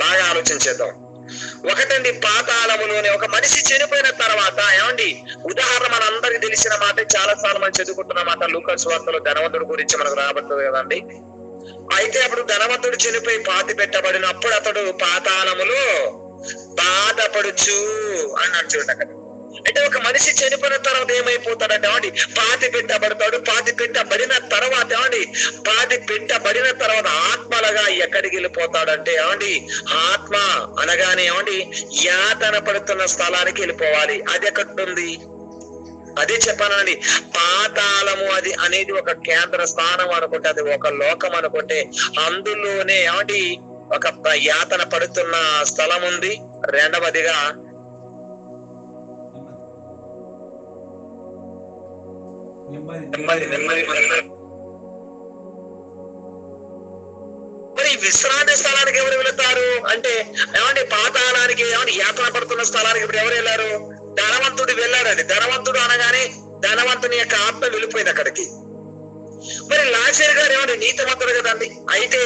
A: బాగా ఆలోచించేద్దాం. ఒకటండి పాతాళములోనే ఒక మనిషి చనిపోయిన తర్వాత ఏమండి, ఉదాహరణ మనందరికి తెలిసిన మాట, చాలా సార్లు మనం చదువుకుంటున్న మాట, లూకా సువార్తలో ధనవంతుడి గురించి మనకు రాబడుతుంది కదండి. అయితే అప్పుడు ధనవంతుడు చనిపోయి పాతి పెట్టబడినప్పుడు అతడు పాతాళములో బాధపడుచు అన్నాడు. చూడండి అక్కడ. అంటే ఒక మనిషి చనిపోయిన తర్వాత ఏమైపోతాడంటే ఏమండి పాతి పెట్టబడతాడు. పాతి పెట్టబడిన తర్వాత ఆత్మలుగా ఎక్కడికి వెళ్ళిపోతాడంటే ఏమండి ఆత్మ అనగానే ఏమండి యాతన పడుతున్న స్థలానికి వెళ్ళిపోవాలి. అది ఎక్కడుంది? అదే చెప్పానండి, పాతాళము అది అనేది ఒక కేంద్ర స్థానం అనుకుంటే, అది ఒక లోకం అనుకుంటే, అందులోనే ఏమండి ఒక యాతన పడుతున్న స్థలం ఉంది. రెండవదిగా మరి విశ్రాంతి స్థలానికి ఎవరు వెళతారు అంటే ఏమండి పాతాళానికి ఏమండి యాతన పడుతున్న స్థలానికి ఇప్పుడు ఎవరు వెళ్ళారు? ధనవంతుడు వెళ్ళాడండి. ధనవంతుడు అనగానే ధనవంతుని యొక్క ఆత్మ వెళ్ళిపోయింది అక్కడికి. మరి లాజరు గారు ఏమంటే నీతిమంతుడు కదండి. అయితే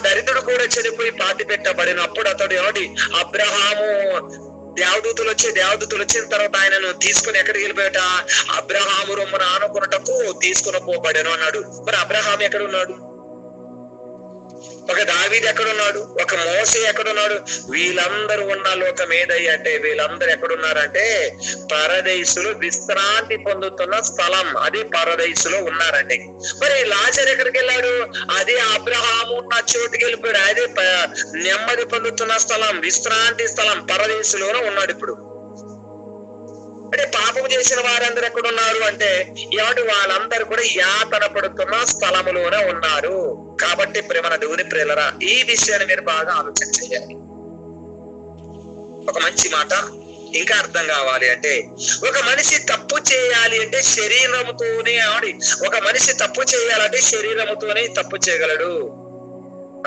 A: దరిద్రుడు కూడా చనిపోయి పాతి పెట్టబడినప్పుడు అతడు ఏమండి అబ్రహాము దేవదూతులు వచ్చిన తర్వాత ఆయనను తీసుకుని ఎక్కడికి వెళ్ళిపోయాట? అబ్రహాము రొమ్మున ఆనుకున్నటకు తీసుకుని పోబడాను అన్నాడు. మరి అబ్రహాం ఎక్కడున్నాడు? ఒక దావీదు ఎక్కడున్నాడు? ఒక మోసే ఎక్కడున్నాడు? వీళ్ళందరూ ఉన్న లోకం ఏదయ్యంటే వీళ్ళందరూ ఎక్కడున్నారంటే పరదేశులు విశ్రాంతి పొందుతున్న స్థలం, అది పరదేశులో ఉన్నారండి. మరి లాజరు ఎక్కడికి వెళ్ళాడు? అది అబ్రహాము ఉన్న చోటుకి వెళ్ళిపోయాడు. అదే నెమ్మది పొందుతున్న స్థలం, విశ్రాంతి స్థలం పరదేశులోనే ఉన్నాడు. ఇప్పుడు అంటే పాపం చేసిన వారందరూ ఎక్కడ ఉన్నారు అంటే ఏమంటే వాళ్ళందరూ కూడా యాతన పడుతున్న స్థలములోనే ఉన్నారు. కాబట్టి ప్రేమ దేవుని ప్రేలరా, ఈ విషయాన్ని మీరు బాగా ఆలోచన చేయాలి. ఒక మంచి మాట ఇంకా అర్థం కావాలి అంటే, ఒక మనిషి తప్పు చేయాలి అంటే శరీరముతోనే ఒక మనిషి తప్పు చేయాలంటే శరీరముతోనే తప్పు చేయగలడు.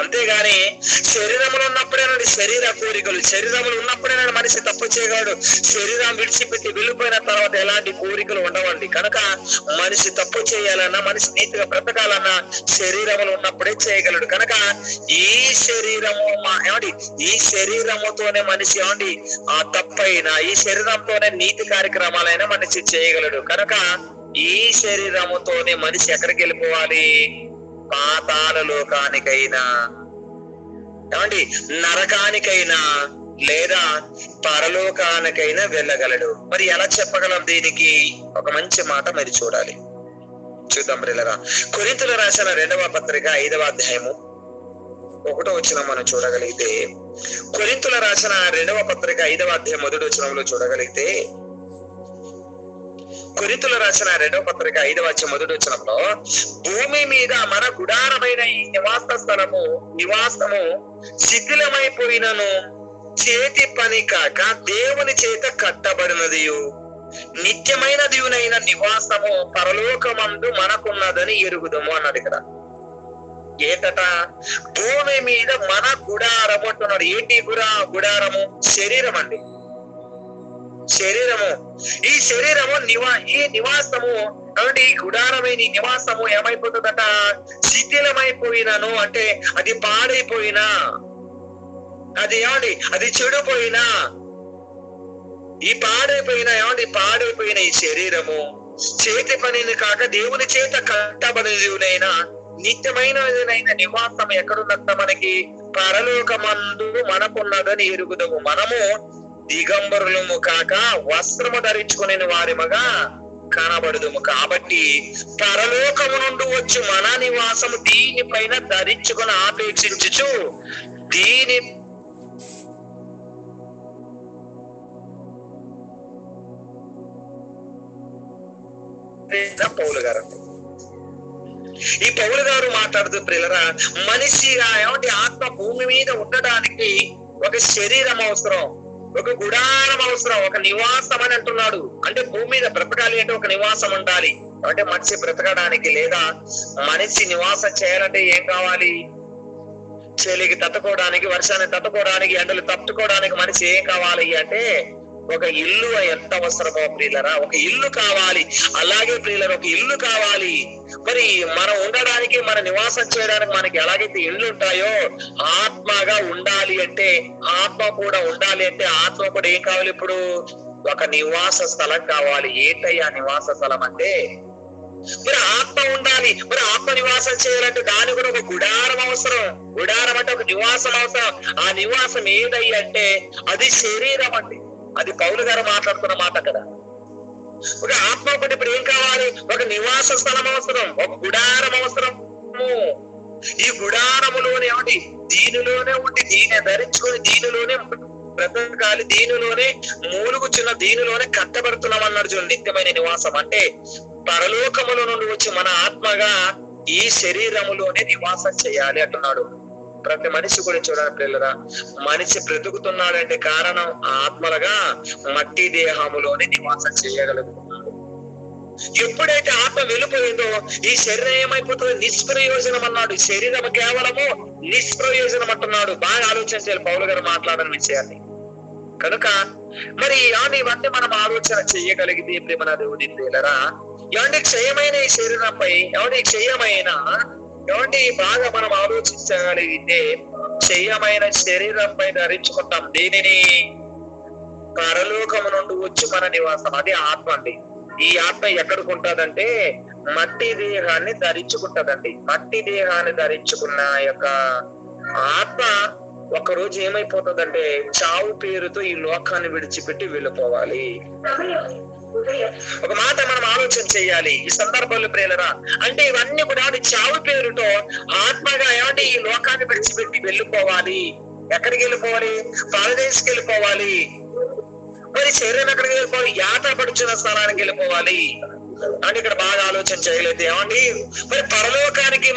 A: అంతేగాని శరీరములు ఉన్నప్పుడేనండి శరీర కోరికలు, శరీరములు ఉన్నప్పుడేనండి మనిషి తప్పు చేయగలడు. శరీరం విడిచిపెట్టి వెళ్ళిపోయిన తర్వాత ఎలాంటి కోరికలు ఉండవండి. కనుక మనిషి తప్పు చేయాలన్నా, మనిషి నీతిగా బ్రతకాలన్నా శరీరములు ఉన్నప్పుడే చేయగలడు. కనుక ఈ శరీరముతోనే మనిషి ఆ తప్పైనా ఈ శరీరంతోనే నీతి కార్యక్రమాలైనా మనిషి చేయగలడు. కనుక ఈ శరీరముతోనే మనిషి ఎక్కడికి వెళ్ళిపోవాలి? పాతాళ లోకానికైనా నరకానికైనా లేదా పరలోకానికైనా వెళ్ళగలడు. మరి ఎలా చెప్పగలం దీనికి? ఒక మంచి మాట మరి చూద్దాం బ్రిల్లరా. కొరింథీయుల రాసిన 2వ పత్రిక 5వ అధ్యాయము 1వ వచనం మనం చూడగలిగితే, కొరింథీయుల రాసిన 2వ పత్రిక 5వ అధ్యాయం 1వ వచనంలో చూడగలిగితే, కొరింథీయుల రాసిన 2వ పత్రిక 5వ అధ్యాయం 1వ వచనంలో, భూమి మీద మన గుడారమైన ఈ నివాసము శిథిలమైపోయినను చేతి పని కాక దేవుని చేత కట్టబడినది నిత్యమైనదియునైన నివాసము పరలోకమందు మనకున్నదని ఎరుగుదము అన్నాడు. ఇక్కడ ఏటట? భూమి మీద మన గుడారము అంటున్నాడు. ఏంటి గుడారము? శరీరం అండి. శరీరము. ఈ శరీరము ఈ నివాసము కాబట్టి ఈ గుడారమైన ఈ నివాసము ఏమైపోతుందట, శిథిలమైపోయినాను అంటే అది పాడైపోయినా, అది ఏమండి అది చెడిపోయినా, ఈ పాడైపోయిన పాడైపోయిన ఈ శరీరము చేతి పనిని కాక దేవుని చేత కట్టబడినైనా నిత్యమైనదైన నివాసం ఎక్కడున్నట్ట మనకి పరలోకమందు మనకున్నదని ఎరుగుదము. మనము దిగంబరులము కాక వస్త్రము ధరించుకునే వారిమగా కనబడుదుము. కాబట్టి పరలోకము నుండి వచ్చి మన నివాసము దీనిపైన ధరించుకుని ఆపేక్షించుచు దీని పౌలు గారు. ఈ పౌలు గారు మాట్లాడుతూ ప్రియులరా, మనిషిగా ఆత్మ భూమి మీద ఉండడానికి ఒక శరీరం అవసరం, ఒక గుడారం అవసరం, ఒక నివాసం అని అంటున్నాడు. అంటే భూమి మీద బ్రతకాలి అంటే ఒక నివాసం ఉండాలి. అంటే మనిషి బ్రతకడానికి లేదా మనిషి నివాసం చేయాలంటే ఏం కావాలి? చలికి తట్టుకోవడానికి, వర్షాన్ని తట్టుకోవడానికి, ఎండలు తట్టుకోవడానికి మనిషి ఏం కావాలి అంటే ఒక ఇల్లు ఎంత అవసరమో ప్రియులరా, ఒక ఇల్లు కావాలి. అలాగే ప్రియులరా, ఒక ఇల్లు కావాలి. మరి మనం ఉండడానికి, మన నివాసం చేయడానికి మనకి ఎలాగైతే ఇల్లు ఉంటాయో ఆత్మగా ఉండాలి అంటే, ఆత్మ కూడా ఉండాలి అంటే ఆత్మ కూడా ఏం కావాలి? ఇప్పుడు ఒక నివాస స్థలం కావాలి. ఏంటయ్యా నివాస స్థలం అంటే? మరి ఆత్మ ఉండాలి. మరి ఆత్మ నివాసం చేయాలంటే దాని కూడా ఒక గుడారం అవసరం. గుడారం అంటే ఒక నివాసం అవసరం. ఆ నివాసం ఏదయ్యా అంటే అది శరీరం అండి. అది పౌలు గారు మాట్లాడుతున్న మాట కదా. ఒక ఆత్మ ఒకటి ఇప్పుడు ఏం కావాలి? ఒక నివాస స్థలం అవసరం, ఒక గుడారం అవసరము. ఈ గుడారములోనే దీనిలోనే ఉండి, దీన్ని ధరించుకొని దీనిలోనే బ్రతకాలి, దీనిలోనే మూలుగుచున్న, దీనిలోనే కట్టబడుతున్నాం అన్నాడు చూడండి. నిత్యమైన నివాసం అంటే పరలోకముల నుండి వచ్చి మన ఆత్మగా ఈ శరీరములోనే నివాసం చేయాలి అంటున్నాడు. ప్రతి మనిషి కూడా చూడండి పిల్లరా, మనిషి బ్రతుకుతున్నాడంటే కారణం ఆత్మలుగా మట్టి దేహములోనే నివాసం చేయగలుగుతున్నాడు. ఎప్పుడైతే ఆత్మ వెళ్ళిపోయిందో ఈ శరీరం ఏమైపోతుంది? నిష్ప్రయోజనం అన్నాడు. శరీరం కేవలము నిష్ప్రయోజనం అంటున్నాడు. బాగా ఆలోచించాలి పౌలు గారు మాట్లాడిన విషయాన్ని. కనుక మరి ఇవన్నీ మనం ఆలోచన చెయ్యగలిగితే ప్రేమ దేవుడి పిల్లరా, క్షయమైన ఈ శరీరంపై క్షయమైన బాగా మనం ఆలోచించగలిగితే క్షయమైన శరీరంపై ధరించుకుంటాం. దీనిని పరలోకము నుండి వచ్చి మన నివాసం, అది ఆత్మ అండి. ఈ ఆత్మ ఎక్కడికి ఉంటదంటే మట్టి దేహాన్ని ధరించుకుంటదండి. మట్టి దేహాన్ని ధరించుకున్న యొక్క ఆత్మ ఒకరోజు ఏమైపోతుందంటే చావు పేరుతో ఈ లోకాన్ని విడిచిపెట్టి వెళ్ళిపోవాలి. ఒక మాట మనం ఆలోచన చేయాలి ఈ సందర్భంలో ప్రియులరా. అంటే ఇవన్నీ కూడా చావు పేరుతో ఆత్మగా ఈ లోకాన్ని విడిచిపెట్టి వెళ్ళిపోవాలి. ఎక్కడికి వెళ్ళిపోవాలి? పరదేశికి వెళ్ళిపోవాలి. మరి శరీరం ఎక్కడికి వెళ్ళిపోవాలి? యాత్ర పడుచున్న స్థలానికి వెళ్ళిపోవాలి. అంటే ఇక్కడ బాగా ఆలోచన చేయలేదు మరి పరలోకానికి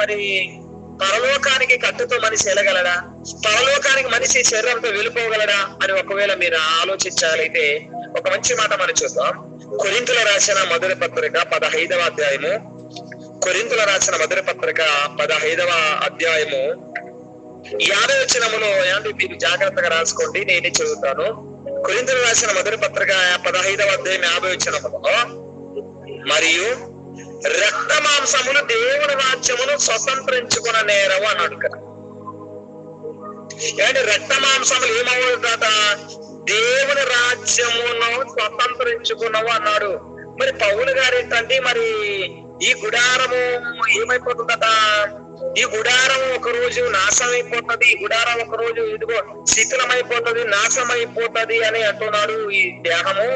A: మరి పరలోకానికి కట్టుతో మనిషి వెళ్ళగలడా? పరలోకానికి మనిషి శరీరంతో వెళ్ళిపోగలడా అని ఒకవేళ మీరు ఆలోచించాలైతే ఒక మంచి మాట మనం చూద్దాం. కొరింథీయుల రాసిన మొదటి పత్రిక 15వ అధ్యాయము. కొరింథీయుల రాసిన మొదటి పత్రిక 15వ అధ్యాయము 50వ వచనములో మీరు జాగ్రత్తగా రాసుకోండి, నేనే చదువుతాను. కొరింథీయుల రాసిన మొదటి పత్రిక 15వ అధ్యాయం 50వ వచనములో, మరియు రక్త మాంసములు దేవుని రాజ్యమును స్వతంత్రించుకున్న నేరవు అన్నాడు కదా. రక్త మాంసములు ఏమవుతుందట? దేవుని రాజ్యమును స్వతంత్రించుకున్నావు అన్నాడు. మరి పౌలు గారు ఏంటంటే మరి ఈ గుడారము ఏమైపోతుందట? ఈ గుడారం ఒక రోజు నాశనం అయిపోతుంది, ఈ గుడారం ఒక రోజు ఇదిగో శిథిలమైపోతుంది, నాశనం అయిపోతుంది అని అంటున్నాడు ఈ దేహము.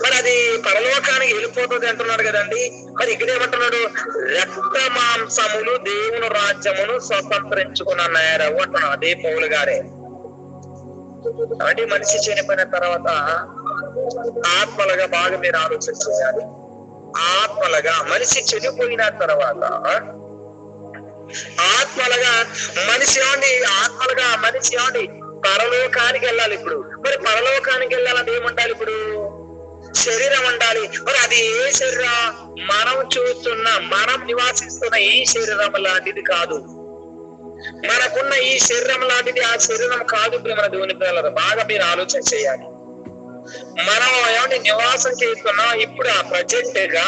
A: మరి అది పరలోకానికి వెళ్ళిపోతుంది అంటున్నాడు కదండి. మరి ఇక్కడ ఏమంటున్నాడు? రక్త మాంసములు దేవుని రాజ్యమును స్వతంత్రించుకున్న నేరవు అంటున్నాడు అదే పౌలు గారే. అంటే మనిషి చనిపోయిన తర్వాత ఆత్మలుగా బాగా మీరు ఆలోచన చేయాలి. ఆత్మలుగా మనిషి చనిపోయిన తర్వాత ఆత్మలుగా మనిషి ఆత్మలుగా మనిషి పరలోకానికి వెళ్ళాలి. ఇప్పుడు మరి పరలోకానికి వెళ్ళాలని ఏముండాలి? ఇప్పుడు శరీరం ఉండాలి. మరి అది ఏ శరీరం? మనం చూస్తున్న, మనం నివాసిస్తున్న ఈ శరీరం లాంటిది కాదు. మనకున్న ఈ శరీరం లాంటిది ఆ శరీరం కాదు. మన దేవుని పిల్లలు బాగా మీరు ఆలోచన చేయాలి. మనం ఏమంటే నివాసం చేస్తున్నాం ఇప్పుడు ఆ ప్రజెంట్ గా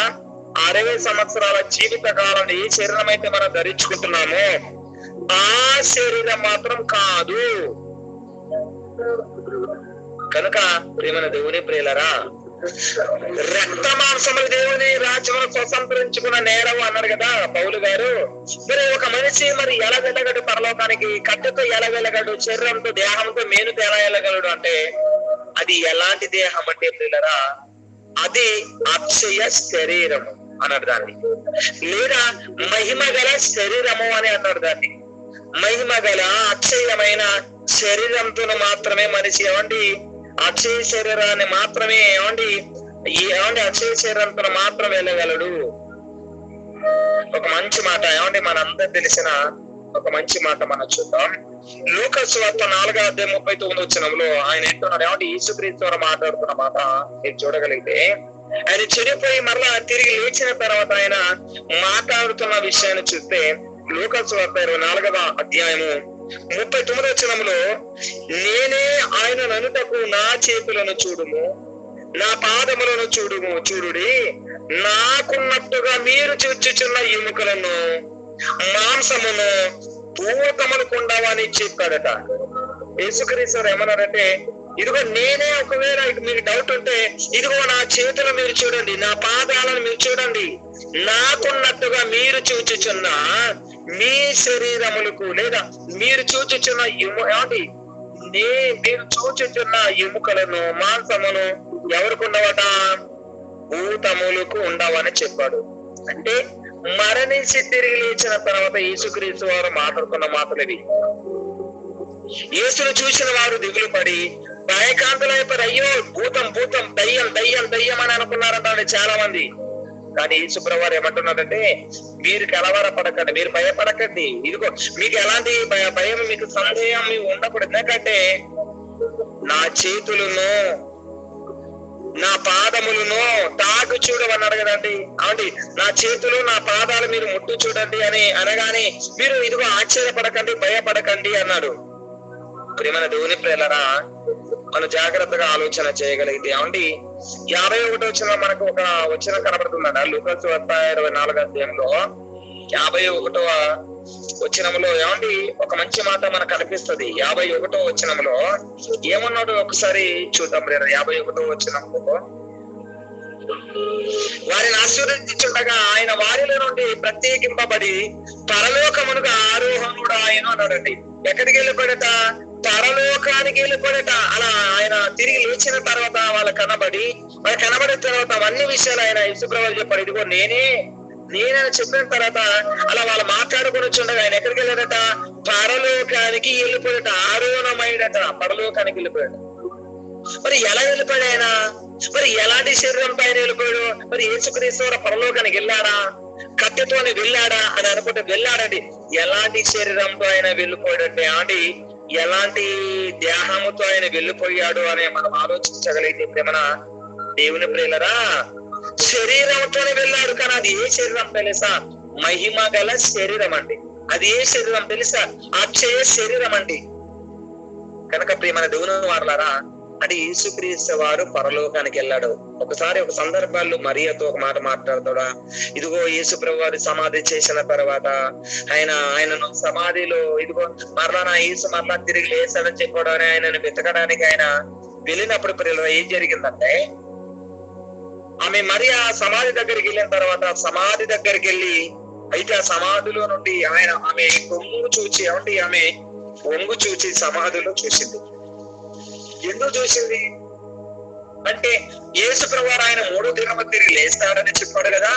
A: 60 సంవత్సరాల జీవిత కాలం ఏ శరీరం అయితే మనం ధరించుకుంటున్నామో ఆ శరీరం మాత్రం కాదు. కనుక ప్రేమైన దేవుని ప్రియులరా, రక్త మాంసములు దేవుని రాజ్యమును స్వతంత్రించుకున్న నేరవు అన్నారు కదా పౌలు గారు. మరి ఒక మనిషి మరి ఎలా వెళ్ళగడు పరలోకానికి? కట్టెతో ఎలా వెళ్ళగడు? శరీరంతో దేహంతో మేలుతో ఎలా వెళ్ళగలడు అంటే అది ఎలాంటి దేహం అంటే ప్రియులరా, అది అక్షయ శరీరము అన్నాడు దాన్ని, లేదా మహిమ గల శరీరము అని అన్నాడు దాన్ని. మహిమ గల అక్షయమైన శరీరంతో మాత్రమే మనిషి ఏమండి అక్షయ శరీరాన్ని మాత్రమే ఏమండి అక్షయ శరీరంతో మాత్రం వెళ్ళగలడు. ఒక మంచి మాట ఏమండి మనందరూ తెలిసిన ఒక మంచి మాట మనం చూద్దాం. లూకా సువార్త 4:39 ఆయన ఏంటున్నాడు ఏమంటే యేసుక్రీస్తు మాట్లాడుతున్న మాట మీరు చూడగలిగితే, ఆయన చెడిపోయి మరలా తిరిగి లేచిన తర్వాత ఆయన మాట్లాడుతున్న విషయాన్ని చూస్తే లూకా సువార్త 24:39 నేనే ఆయన ననుటకు నా చేతులను చూడుము, నా పాదములను చూడుడి, నాకున్నట్టుగా మీరు చూచుచున్న ఎముకలను మాంసమును పూతములకు ఉండవని చెప్పాడట. యేసుక్రీస్తు ఏమన్నారంటే, ఇదిగో నేనే, ఒకవేళ మీకు డౌట్ ఉంటే ఇదిగో నా చేతులు మీరు చూడండి, నా పాదాలను మీరు చూడండి, నాకున్నట్టుగా మీరు చూచుచున్న మీ శరీరములకు లేదా మీరు చూచుచున్న మీరు చూచుచున్న ఎముకలను మాంసమును ఎవరికి ఉండవట? భూతములకు ఉండవని చెప్పాడు. అంటే మరణించి తిరిగి లేచిన తర్వాత యేసుక్రీస్తు వారు మాట్లాడుతున్న మాటలు ఇవి. యేసును చూసిన వారు దిగులు పడి భయకాంతులైపోయి అయ్యో భూతం భూతం దయ్యం దయ్యం దయ్యం అని అనుకున్నారంటే చాలా మంది. కానీ యేసుప్రభువారు ఏమంటున్నారంటే, మీరు కలవరపడకండి, మీరు భయపడకండి, ఇదిగో మీకు ఎలాంటి భయం మీకు సందేహం మీకు ఉండకూడదు. ఎందుకంటే నా చేతులను నా పాదములను తాకు చూడమన్నాడు కదండి. అవునండి, నా చేతులు నా పాదాలు మీరు ముట్టు చూడండి అని అనగానే మీరు ఇదిగో ఆశ్చర్యపడకండి భయపడకండి అన్నాడు. ప్రియమైన దేవుని ప్రియులారా, మనం జాగ్రత్తగా ఆలోచన చేయగలిగితే ఏమండి 51 మనకు ఒక వచనం కనబడుతుందండి. లూకా సువార్త 24 51 ఏమండి ఒక మంచి మాట మనకు కనిపిస్తుంది. 51 ఏమన్నాడు ఒకసారి చూద్దాం. 51 వారిని ఆశీర్వదించుండగా ఆయన వారిలో నుండి ప్రత్యేకింపబడి పరలోకమునుగా ఆరోహణుడు ఆయన అన్నాడండి. ఎక్కడికి వెళ్ళిపోయాడట? పరలోకానికి వెళ్ళిపోయాడట. అలా ఆయన తిరిగి లేచిన తర్వాత వాళ్ళకి కనబడిన తర్వాత అవన్నీ విషయాలు ఆయన యేసుప్రభువు చెప్పాడు. ఇదిగో నేనని చెప్పిన తర్వాత అలా వాళ్ళు మాట్లాడుకుని వచ్చుండగా ఆయన ఎక్కడికి వెళ్ళాడట? పరలోకానికి వెళ్ళిపోయాడట. ఆరోహణమైడట, పరలోకానికి వెళ్ళిపోయాడు. మరి ఎలా వెళ్ళిపోయాడు ఆయన? మరి ఎలాంటి శరీరంతో ఆయన వెళ్ళిపోయాడు? మరి యేసుక్రీస్తు పరలోకానికి వెళ్ళాడా? కట్టెతోనే వెళ్ళాడా అని అనుకుంటే వెళ్ళాడండి. ఎలాంటి శరీరంతో ఆయన వెళ్ళిపోయాడంటే అండి, ఎలాంటి దేహముతో ఆయన వెళ్ళిపోయాడు అని మనం ఆలోచించగలిగితే ప్రేమన దేవుని ప్రియులరా, శరీరంతోనే వెళ్ళాడు. కానీ అది ఏ శరీరం తెలుసా? మహిమ గల శరీరం అండి. అది ఏ శరీరం తెలుసా? అక్షయ శరీరం అండి. కనుక ప్రియమైన దేవుని వారలారా, అంటే యేసుక్రీస్తు వారు పరలోకానికి వెళ్ళాడు. ఒకసారి ఒక సందర్భాల్లో మరియతో ఒక మాట మాట్లాడతాడా, ఇదిగో యేసుప్రభు వారి సమాధి చేసిన తర్వాత ఆయనను సమాధిలో ఇదిగో మరలా నా యేసు మరలా తిరిగి లేసాడని చెప్పడానికి ఆయనను వెతకడానికి ఆయన వెళ్ళినప్పుడు ప్రియులు ఏం జరిగిందంటే, ఆమె మరి ఆ సమాధి దగ్గరికి వెళ్ళిన తర్వాత సమాధి దగ్గరికి వెళ్ళి అయితే ఆ సమాధిలో నుండి ఆమె కొంగు చూచి ఆమె వంగు చూచి సమాధిలో చూసింది. ఎందుకు చూసింది అంటే యేసుప్రభు ఆయన 3వ దినము తిరిగి లేస్తాడని చెప్పాడు కదా.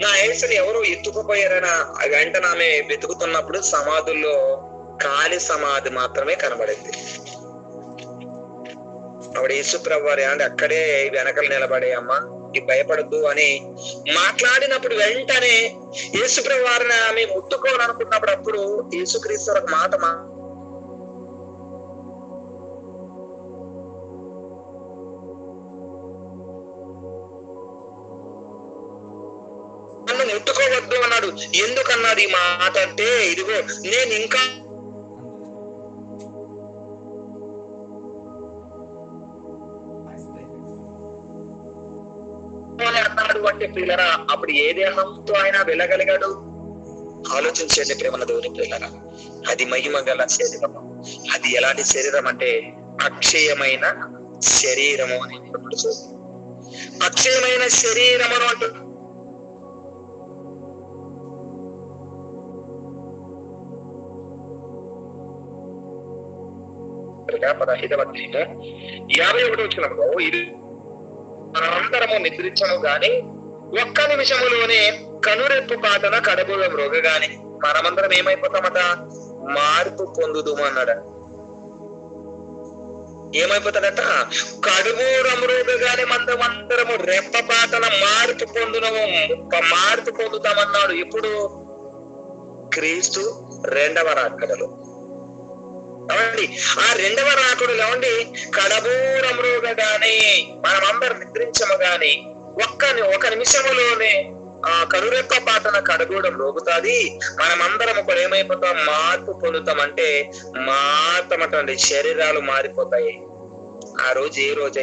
A: నా యేసుని ఎవరో ఎత్తుకుపోయారని వెంటనే ఆమె వెతుకుతున్నప్పుడు సమాధుల్లో ఖాళీ సమాధి మాత్రమే కనబడింది. ఆవిడ యేసుప్రభు వారు అంటే అక్కడే వెనకలు నిలబడే అమ్మా భయపడద్దు అని మాట్లాడినప్పుడు వెంటనే యేసుప్రభు వారిని ఆమె ముట్టుకోవాలనుకున్నప్పుడు అప్పుడు యేసుక్రీస్తు ఒక మాట నన్ను ముట్టుకోవద్దు అన్నాడు. ఎందుకన్నాడు ఈ మాట అంటే, ఇదిగో నేను ఇంకా అంటే ప్రియులరా అప్పుడు ఏ దేహంతో ఆయన వెళ్ళగలిగాడు? ఆలోచించండి ప్రేమల దేవుని ప్రియులరా. అది మహిమ గల శరీరము. అది ఎలాంటి శరీరం అంటే అక్షయమైన శరీరము అని అక్షయమైన శరీరమును అంటూ 15వ అధ్యాయము 51వ వచనంలో ఇది మనమందరము నిద్రించము గాని ఒక్క నిమిషములోనే కనురెప్పు పాటన కడబూల మ్రోగగాని మనమందరం ఏమైపోతామట? మార్పు పొందుదుము అన్నాడు. ఏమైపోతాడట? కడుబూర మ్రోగగానే మనమందరము రెప్పపాటన మార్పు పొందుతామన్నాడు. ఇప్పుడు క్రీస్తు రెండవ రాకడలో. ఏమండి ఆ రెండవ రాకడలో ఏమండి కడబూర మ్రోగగానే మనమందరం నిద్రించము గాని ఒక నిమిషములోనే ఆ కనురెప్ప పాటన కడగూడం రోగుతాది. మనమందరం ఒకడు ఏమైపోతాం? మార్పు పొందుతాం. అంటే మారుతామటండి, శరీరాలు మారిపోతాయి. ఆ రోజు ఏ రోజు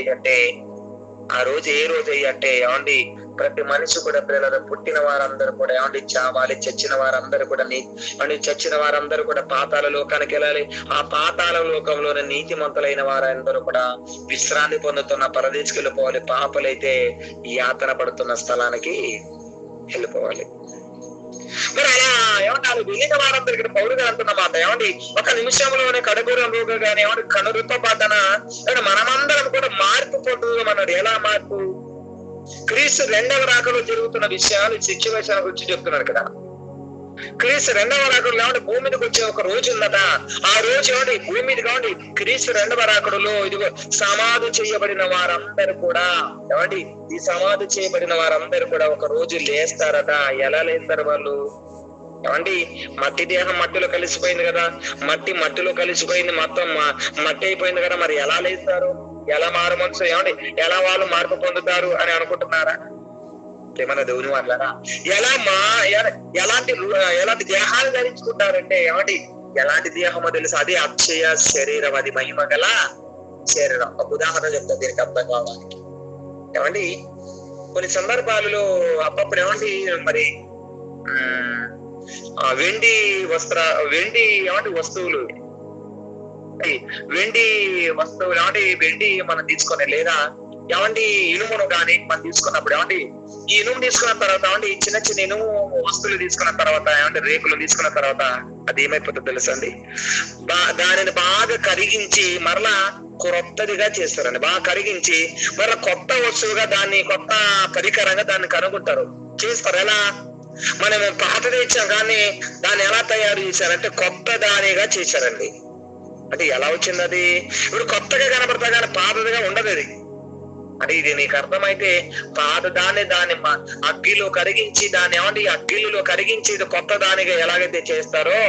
A: అయ్యంటే ఏమండి ప్రతి మనిషి కూడా పిల్లలు పుట్టిన వారందరూ కూడా ఏమండి చావాలి, చచ్చిన వారందరూ కూడా చచ్చిన వారందరూ కూడా పాతాళ లోకానికి వెళ్ళాలి. ఆ పాతాళ లోకంలోని నీతిమంతులైన వారందరూ కూడా విశ్రాంతి పొందుతున్న పరదేశికి వెళ్ళిపోవాలి. పాపలైతే యాతన పడుతున్న స్థలానికి వెళ్ళిపోవాలి. మరి అలా ఏమంటారు? వెళ్ళిన వారందరికీ పౌరు గారు అంటున్నమాట ఏమండి ఒక నిమిషంలోనే కడబూరం రోగగానే ఏమంటే కనురుతో పాటన మనమందరం కూడా మార్పు పొందుదామన్నాడు. ఎలా మార్పు? క్రీస్తు రెండవ రాకలో జరుగుతున్న విషయాలు శిక్షణ గురించి చెప్తున్నాడు కదా. క్రీస్తు రెండవ రాకడలో ఏమంటే భూమి మీదకి వచ్చే ఒక రోజు ఉందట. ఆ రోజు ఏమండి భూమి మీద కావండి క్రీస్తు రెండవ రాకడలో ఇదిగో సమాధి చేయబడిన వారందరూ కూడా ఏమండి ఈ సమాధి చేయబడిన వారందరూ కూడా ఒక రోజు లేస్తారట. ఎలా లేస్తారు వాళ్ళు? ఏమండి మట్టి దేహం మట్టిలో కలిసిపోయింది కదా, మట్టిలో కలిసిపోయింది, మొత్తం మట్టి అయిపోయింది కదా. మరి ఎలా లేస్తారు? ఎలా మారు మనసు ఏమండి ఎలా వాళ్ళు మార్పు పొందుతారు అని అనుకుంటున్నారా? ఏమన్నా దేవుని వాళ్ళరా ఎలాంటి దేహాలు ధరించుకుంటారంటే ఏమండి ఎలాంటి దేహమో తెలుసు? అది అక్షయ శరీరం, అది మహిమ గల శరీరం. ఒక ఉదాహరణ చెప్తా దీనికి అర్థం కావడానికి. ఏమండి కొన్ని సందర్భాలలో అప్పుడప్పుడు ఏమండి మరి వెండి ఏమంటే వస్తువులు ఏమంటే వెండి మనం తీసుకొని లేదా ఏమండి ఇనుమును కానీ మనం తీసుకున్నప్పుడు ఏమండి ఈ ఇనుము తీసుకున్న తర్వాత ఏమండి చిన్న చిన్న ఇనుము వస్తువులు తీసుకున్న తర్వాత ఏమంటే రేకులు తీసుకున్న తర్వాత అది ఏమైపోతుందో తెలుసండి? దానిని బాగా కరిగించి మరలా కొత్తదిగా చేస్తారండి. బాగా కరిగించి మరలా కొత్త వస్తువుగా దాన్ని కొత్త పరికరంగా దాన్ని కనుగొంటారు, చేస్తారు. ఎలా? మనం పాతది ఇచ్చాం కానీ దాన్ని ఎలా తయారు చేశారంటే కొత్త దానిగా చేశారండి. అంటే ఎలా వచ్చింది అది? ఇప్పుడు కొత్తగా కనబడతా కానీ పాతదిగా ఉండదు అది. అంటే ఇది నీకు అర్థమైతే పాత దాన్ని అగ్గిలో కరిగించి దాన్ని ఏమంటే అగ్గిలో కరిగించి ఇది కొత్త దానిగా ఎలాగైతే చేస్తారో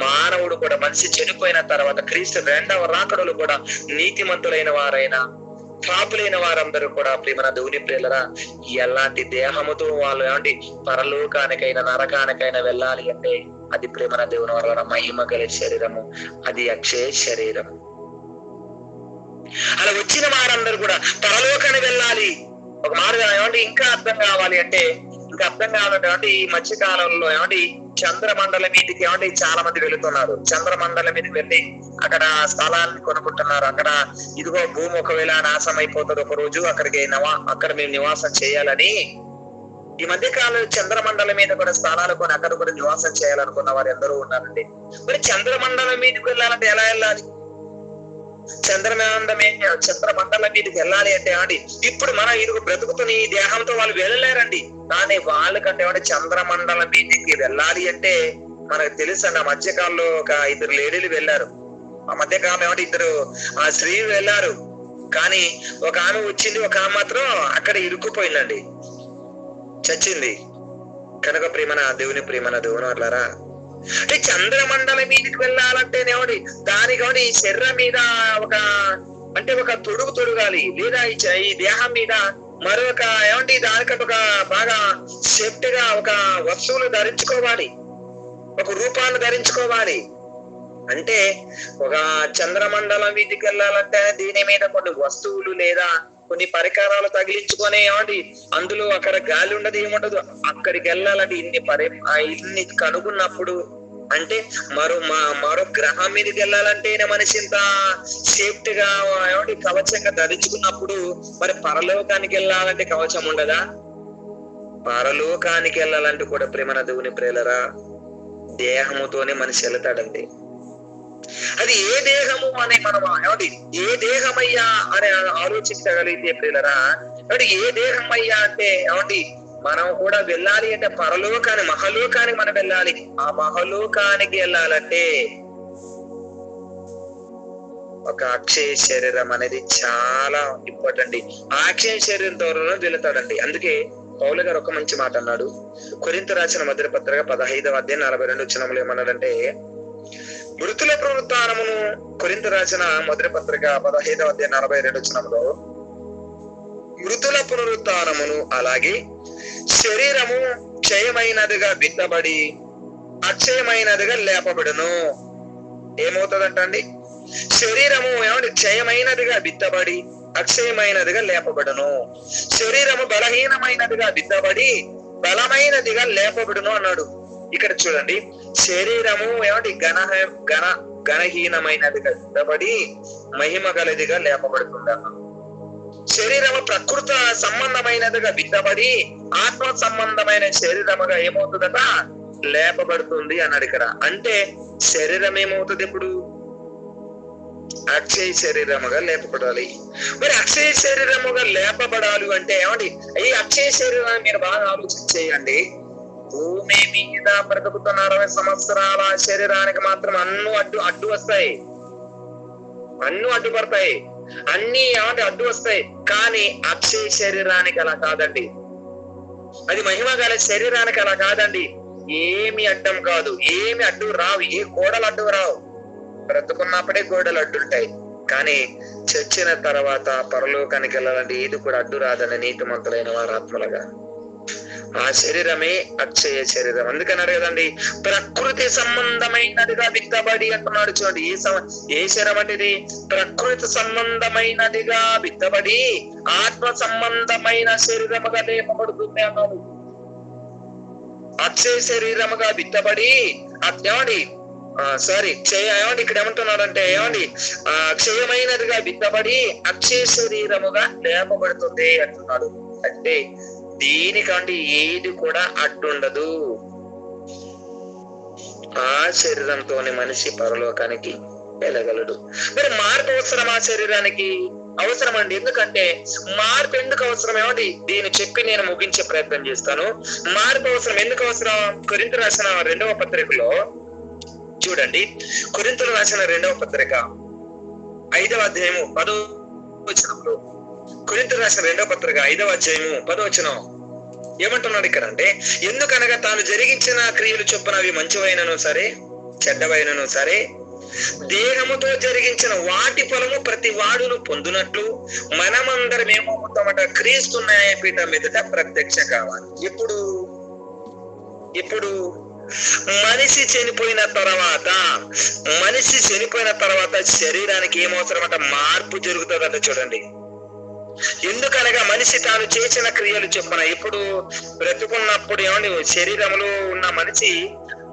A: మానవుడు కూడా మనిషి చనిపోయిన తర్వాత క్రీస్తు రెండవ రాకడలు కూడా నీతిమంతులైన వారైనా పాపులైన వారందరూ కూడా ప్రేమన దేవుని ప్రియులరా ఎలాంటి దేహముతో వాళ్ళు ఏమంటే పరలోకానికైనా నరకానికైనా వెళ్ళాలి అంటే అది ప్రేమన దేవుని వల్ల మహిమ గల శరీరము, అది అక్షయ శరీరము. అలా వచ్చిన వారందరూ కూడా పరలోకానికి వెళ్ళాలి. ఒక మాట ఏమంటే ఇంకా అర్థం కావాలంటే ఈ మధ్య కాలంలో ఏమంటే చంద్రమండలం మీదకి ఏమంటే చాలా మంది వెళుతున్నారు. చంద్రమండలం మీదకి వెళ్ళి అక్కడ స్థలాన్ని కొనుక్కుంటున్నారు. అక్కడ ఇదిగో భూమి ఒకవేళ నాశనం అయిపోతుంది ఒక రోజు, అక్కడ మేము నివాసం చేయాలని ఈ మధ్య కాలంలో చంద్రమండలం మీద కూడా స్థలాలు కొని అక్కడ కూడా నివాసం చేయాలనుకున్న వారు ఎందరో ఉన్నారండి. మరి చంద్రమండలం మీదకి వెళ్ళాలంటే ఎలా వెళ్ళాలి? చంద్రమండలం మీదకి వెళ్ళాలి అంటే ఏమండి ఇప్పుడు మన ఇరుగు బ్రతుకుతున్న ఈ దేహంతో వాళ్ళు వెళ్ళలేరండి. కానీ వాళ్ళకంటే ఏమంటే చంద్రమండలం మీదకి వెళ్ళాలి అంటే మనకు తెలుసండి. ఆ మధ్యకాలంలో ఒక 2 లేడీలు వెళ్ళారు. ఆ మధ్యకాలం ఏమంటే 2 స్త్రీలు వెళ్ళారు. కానీ ఒక ఆమె వచ్చింది, ఒక ఆమె మాత్రం అక్కడ ఇరుక్కుపోయిందండి, చచ్చింది. కనుక దేవుని వాళ్ళారా అంటే చంద్రమండలం మీదకి వెళ్ళాలంటేనేమండి దానికి ఈ శరీరం మీద ఒక తొడుగాలి, లేదా ఈ దేహం మీద మరొక ఏమంటే దానికంటే ఒక బాగా సేఫ్ట్ గా ఒక వస్తువులు ధరించుకోవాలి, ఒక రూపాన్ని ధరించుకోవాలి. అంటే ఒక చంద్రమండలం మీదకి వెళ్ళాలంటే దీని మీద కొన్ని వస్తువులు లేదా కొన్ని పరికరాలు తగిలించుకొని ఏమండి అందులో అక్కడ గాలి ఉండదు, ఏముండదు. అక్కడికి వెళ్ళాలంటే ఇన్ని కనుగొన్నప్పుడు అంటే మరో గ్రహం మీదకి వెళ్ళాలంటే మనిషి ఇంత సేఫ్టీగా ఏమండి కవచంగా ధరించుకున్నప్పుడు మరి పరలోకానికి వెళ్ళాలంటే కవచం ఉండదా? పరలోకానికి వెళ్ళాలంటే కూడా ప్రేమన దేవుని ప్రేలరా దేహముతోనే మనిషి వెళ్తాడండి. అది ఏ దేహము అనే మనం ఏమండి ఏ దేహమయ్యా అని ఆలోచించగలిగితే ప్రియులరా, ఏమంటే ఏ దేహమయ్యా అంటే ఏమండి మనం కూడా వెళ్ళాలి అంటే మహలోకానికి మనం వెళ్ళాలి. ఆ మహలోకానికి వెళ్ళాలంటే ఒక అక్షయ శరీరం అనేది చాలా ఇంపార్టెంట్. ఆ అక్షయ శరీరం ద్వారా వెళతాడండి. అందుకే పౌలు గారు ఒక మంచి మాట అన్నాడు. కొరింథీ రాసిన మొదటి పత్రిక 15వ అధ్యాయం 42 వచనంలో ఏమన్నాడంటే, మృతుల పునరుత్థానమును, కొరింథీ రాసిన మొదటి పత్రిక 15వ అధ్యాయం 42 వచనంలో మృతుల పునరుత్థానమును అలాగే శరీరము క్షయమైనదిగా విత్తబడి అక్షయమైనదిగా లేపబడును. ఏమవుతుందంటండి? శరీరము ఏమంటే క్షయమైనదిగా విత్తబడి అక్షయమైనదిగా లేపబడును. శరీరము బలహీనమైనదిగా విత్తబడి బలమైనదిగా లేపబడును అన్నాడు. ఇక్కడ చూడండి, శరీరము ఏమంటే ఘనహీనమైనదిగా విత్తబడి మహిమ గలదిగా లేపబడుతుంది అన్నాడు. శరీరము ప్రకృతి సంబంధమైనదిగా విత్తబడి ఆత్మ సంబంధమైన శరీరముగా ఏమవుతుందట? లేపబడుతుంది అన్నాడు ఇక్కడ. అంటే శరీరం ఏమవుతుంది? ఇప్పుడు అక్షయ శరీరముగా లేపబడాలి. మరి అక్షయ శరీరముగా లేపబడాలి అంటే ఏమండి? ఈ అక్షయ శరీరాన్ని మీరు బాగా ఆలోచించేయండి. భూమి మీద బ్రతుకుతున్న 60 సంవత్సరాల శరీరానికి మాత్రం అడ్డు వస్తాయి, అన్ను అడ్డుపడతాయి, అన్ని ఏమంటే అడ్డు వస్తాయి. కానీ అక్షయ శరీరానికి అలా కాదండి. అది మహిమ గల శరీరానికి అలా కాదండి. ఏమి అడ్డం కాదు, ఏమి అడ్డు రావు, ఏ గోడలు అడ్డు రావు. బ్రతుకున్నప్పుడే గోడలు అడ్డుంటాయి, కానీ చచ్చిన తర్వాత పరలోకానికి వెళ్ళాలంటే ఏది కూడా అడ్డు రాదని నీతిమంతులైన వారు ఆత్మలుగా. ఆ శరీరమే అక్షయ శరీరం. అందుకన్నారు కదండి, ప్రకృతి సంబంధమైనదిగా విత్తబడి అంటున్నాడు. చూడండి, ఏ శరీరం అంటే ఇది ప్రకృతి సంబంధమైనదిగా విత్తబడి ఆత్మ సంబంధమైన శరీరముగా లేపబడుతుంది అన్నాడు. అక్షయ శరీరముగా విత్తబడి ఏమండి ఏమండి ఇక్కడ ఏమంటున్నాడంటే ఏమండి క్షయమైనదిగా విత్తబడి అక్షయ శరీరముగా లేపబడుతుంది అంటున్నాడు. అంటే దీనికంటే ఏది కూడా అడ్డుండదు. ఆ శరీరంతోనే మనిషి పరలోకానికి వెళ్ళగలడు. మరి మార్పు అవసరం ఆ శరీరానికి? అవసరం అండి. ఎందుకంటే మార్పు ఎందుకు అవసరం? ఏమండి దీన్ని చెప్పి నేను ముగించే ప్రయత్నం చేస్తాను. మార్పు అవసరం ఎందుకు అవసరం? కొరింథీ రాసిన 2వ పత్రికలో చూడండి, కొరింథీయులకు రాసిన 2వ పత్రిక 5వ అధ్యాయము 10వ వచనంలో, కొరింథీయులకు రాసిన 2వ పత్రిక 5వ అధ్యాయము 10వ వచనం ఏమంటున్నాడు ఇక్కడ అంటే, ఎందుకనగా తాను జరిగించిన క్రియలు చొప్పున అవి మంచివైనను సరే చెడ్డవైనను సరే దేహముతో జరిగించిన వాటి ఫలము ప్రతి వాడును పొందునట్లు మనమందరం ఏమవుతామట? క్రీస్తు న్యాయపీఠం మీదట ప్రత్యక్ష కావాలి. ఇప్పుడు మనిషి చనిపోయిన తర్వాత శరీరానికి ఏమవసరమట? మార్పు జరుగుతుందట. చూడండి, ఎందుకనగా మనిషి తాను చేసిన క్రియలు చొప్పున, ఇప్పుడు బ్రతుకున్నప్పుడు ఏమండి శరీరంలో ఉన్న మనిషి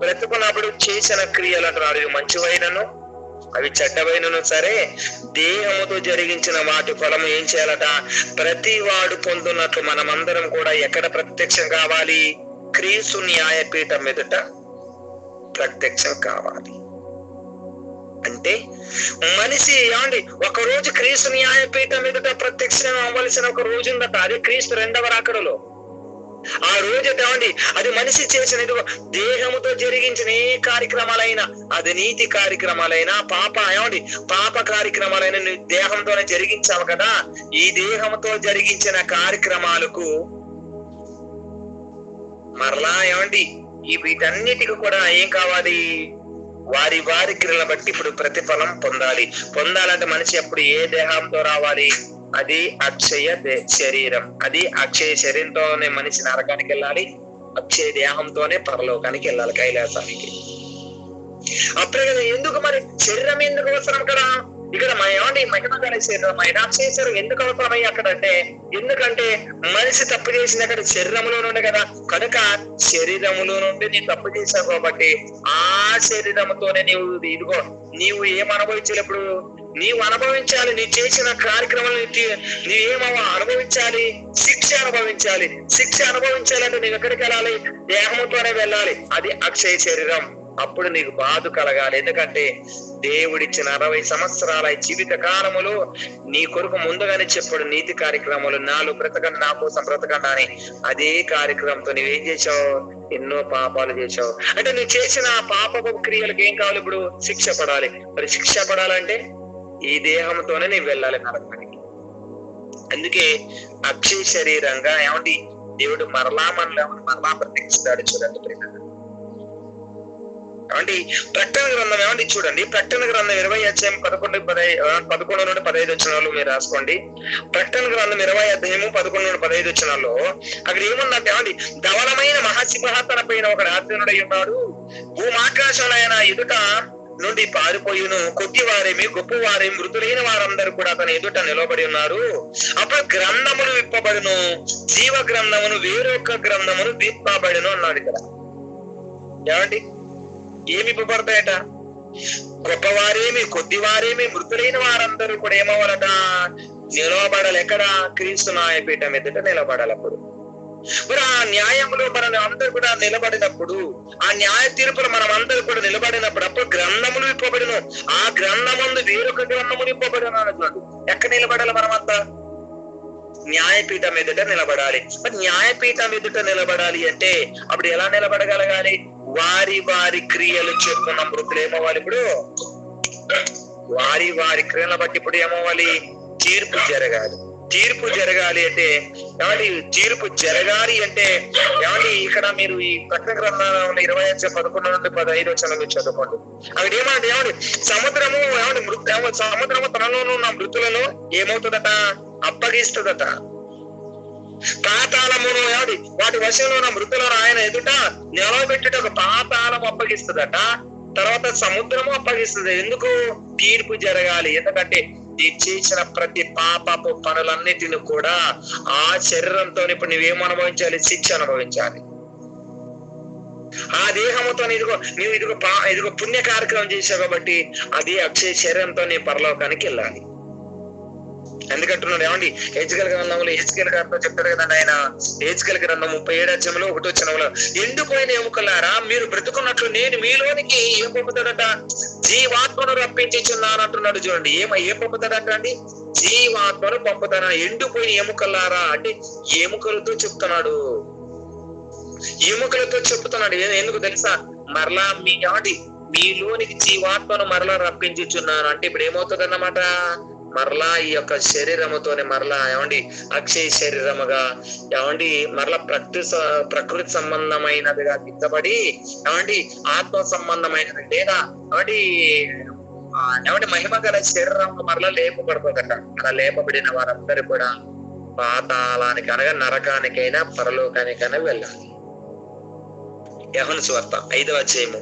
A: బ్రతుకున్నప్పుడు చేసిన క్రియలు అంటున్నారు. అవి మంచివైనను అవి చెడ్డవైనను సరే దేహముతో జరిగించిన వాటి ఫలము ఏం చేయాలట? ప్రతి వాడు పొందున్నట్లు మనమందరం కూడా ఎక్కడ ప్రత్యక్షం కావాలి? క్రీస్తు న్యాయపీఠం మీదట ప్రత్యక్షం కావాలి. అంటే మనిషి ఏమండి ఒక రోజు క్రీస్తు న్యాయపీఠం మీదట ప్రత్యక్షం అవ్వాల్సిన ఒక రోజు ఉందట. అదే క్రీస్తు 2వ రాకడలో. ఆ రోజు ఏమండి అది మనిషి చేసిన దేహముతో జరిగించిన ఏ కార్యక్రమాలైనా, అది నీతి కార్యక్రమాలైనా పాప కార్యక్రమాలైనా దేహంతోనే జరిగించావు కదా. ఈ దేహంతో జరిగించిన కార్యక్రమాలకు మరలా ఏమండి వీటన్నిటికి కూడా ఏం కావాలి? వారి క్రియలను బట్టి ఇప్పుడు ప్రతిఫలం పొందాలంటే మనిషి అప్పుడు ఏ దేహంతో రావాలి? అది అక్షయ శరీరం. అది అక్షయ శరీరంతోనే మనిషి నరకానికి వెళ్ళాలి, అక్షయ దేహంతోనే పరలోకానికి వెళ్ళాలి, కైలాసానికి. అప్పుడే కదా. ఎందుకు మరి శరీరం ఎందుకు అవసరం కదా? ఇక్కడ ఏమంటే మహిమ గల శరీరం అయినా అక్షయ శరీరం ఎందుకు అవసరమయ్యి అక్కడ అంటే, ఎందుకంటే మనిషి తప్పు చేసింది అక్కడ శరీరంలో నుండి కదా, కనుక శరీరములో నుండి నీ తప్పు చేశావు కాబట్టి ఆ శరీరంతోనే నీవు ఏం అనుభవించాలి, ఇప్పుడు నీవు అనుభవించాలి, నీ చేసిన కార్యక్రమాలు నీవేమో అనుభవించాలి, శిక్ష అనుభవించాలి. శిక్ష అనుభవించాలంటే నీవు ఎక్కడికి వెళ్ళాలి, దేహంతోనే వెళ్ళాలి, అది అక్షయ శరీరం. అప్పుడు నీకు బాధ కలగాలి, ఎందుకంటే దేవుడిచ్చిన 60 సంవత్సరాల జీవిత కాలములో నీ కొరకు ముందుగానే చెప్పాడు నీతి కార్యక్రమాలు, నాలో బ్రతకండి, నా కోసం బ్రతకండి అని. అదే కార్యక్రమంతో నువ్వేం చేసావు, ఎన్నో పాపాలు చేసావు. అంటే నువ్వు చేసిన పాపపు క్రియలకు ఏం కావాలి, ఇప్పుడు శిక్ష పడాలి. మరి శిక్ష పడాలంటే ఈ దేహంతోనే నీవు వెళ్ళాలి నరకానికి. అందుకే అక్షయ శరీరంగా ఏమండి దేవుడు మరలా ప్రత్యక్షిస్తాడు. చూడండి ఏమండి ప్రకటన గ్రంథం ఏమండి చూడండి, ప్రకటన గ్రంథం 20 అధ్యాయం 11 నుండి 15 వచనాలు మీరు రాసుకోండి. ప్రకటన గ్రంథం 20 అధ్యాయము 11 నుండి 15 వచనాల్లో అక్కడ ఏముందంటే ఏమండి, ధవలమైన మహాసింహాసన పైన ఒక ఆసీనుడై ఉన్నాడు, భూమాకాశంలో ఆయన ఎదుట నుండి పారిపోయిను, కొద్దివారేమి గొప్పవారేమి మృతులైన వారందరూ కూడా అతని ఎదుట నిలబడి ఉన్నారు. అప్పుడు గ్రంథములు విప్పబడును, జీవ గ్రంథమును వేరొక గ్రంథమును విప్పబడును అన్నాడు. ఇక్కడ ఏమండి ఏమి ఇవ్వబడతాయట, గొప్పవారేమి కొద్దివారేమి మృతులైన వారందరూ కూడా ఏమవ్వాలట, నిలబడాలి. ఎక్కడ, క్రీస్తు న్యాయపీఠం ఎదుట నిలబడాలి. అప్పుడు మరి ఆ న్యాయంలో మనం అందరూ కూడా నిలబడినప్పుడు, ఆ న్యాయ తీర్పులు మనం అందరూ కూడా నిలబడినప్పుడు అప్పుడు గ్రంథములు ఇవ్వబడిను, ఆ గ్రంథముందు వేరొక గ్రంథములు ఇవ్వబడిన అన్నట్టు. ఎక్కడ నిలబడాలి మనమంతా, న్యాయపీఠం ఎదుట నిలబడాలి. మరి న్యాయపీఠం ఎదుట నిలబడాలి అంటే అప్పుడు ఎలా నిలబడగలగాలి, వారి వారి క్రియలు చెప్పుకున్న మృతులు ఏమవ్వాలి, ఇప్పుడు వారి వారి క్రియలను బట్టి ఇప్పుడు ఏమవ్వాలి, తీర్పు జరగాలి. తీర్పు జరగాలి అంటే ఏమండి, తీర్పు జరగాలి అంటే ఏమండి, ఇక్కడ మీరు ఈ ప్రకటన గ్రంథంలో 20:11 నుండి 15 వచనాలు చదువుకోండి. అక్కడ ఏమంటే ఏమండి, సముద్రము ఏమండి సముద్రము తనలో ఉన్న మృతులను ఏమవుతుందట, అప్పగిస్తుందట. పాతాళమును ఏమండి వాటి వశంలో ఉన్న మృతులను ఆయన ఎదుట నిలబెట్టుట ఒక పాతాళం అప్పగిస్తుందట. తర్వాత సముద్రము అప్పగిస్తుంది. ఎందుకు, తీర్పు జరగాలి. ఎందుకంటే నీ చేసిన ప్రతి పాపపు పనులన్నిటిని కూడా ఆ శరీరంతో ఇప్పుడు నువ్వేం అనుభవించాలి, శిక్ష అనుభవించాలి. ఆ దేహంతో ఇదిగో పుణ్య కార్యక్రమం చేశావు కాబట్టి అది అక్షయ శరీరంతో నీ పరలోకానికి వెళ్ళాలి. ఎందుకంటున్నాడు ఏమండి, హెచ్కేల్ గ్రంథంలో హెచ్కేల్ గారితో చెప్తారు కదండి ఆయన, హెచ్కేల్ గ్రంథం 37 అధ్యాయంలో 1వ వచనంలో, ఎండిపోయిన ఎముకలారా మీరు బ్రతుకున్నట్లు నేను మీలోనికి ఏం పంపుతాడట, జీవాత్మను రప్పించుచున్నాను అంటున్నాడు. చూడండి ఏం పంపుతాడట అండి, జీవాత్మను పంపుతాను. ఎండిపోయిన ఎముకలారా అంటే ఎముకలతో చెప్తున్నాడు, ఎముకలతో చెప్తున్నాడు. ఎందుకు తెలుసా, మరలా మీలోనికి జీవాత్మను మరలా రప్పించుచున్నాను అంటే ఇప్పుడు ఏమవుతుంది అన్నమాట, మరలా ఈ యొక్క శరీరముతోనే మరలా ఏమండి అక్షయ శరీరముగా ఏమండి మరలా ప్రకృతి సంబంధమైనదిగా దిద్దబడి ఏమండి ఆత్మ సంబంధమైనది లేదా ఏమండి మహిమ గల శరీరం మరలా లేపబడుతుందట. అలా లేపబడిన వారందరూ కూడా పాతాళానికి అనగా నరకానికైనా పరలోకానికైనా వెళ్ళాలి. యోహాను సువార్త 5వ అధ్యాయము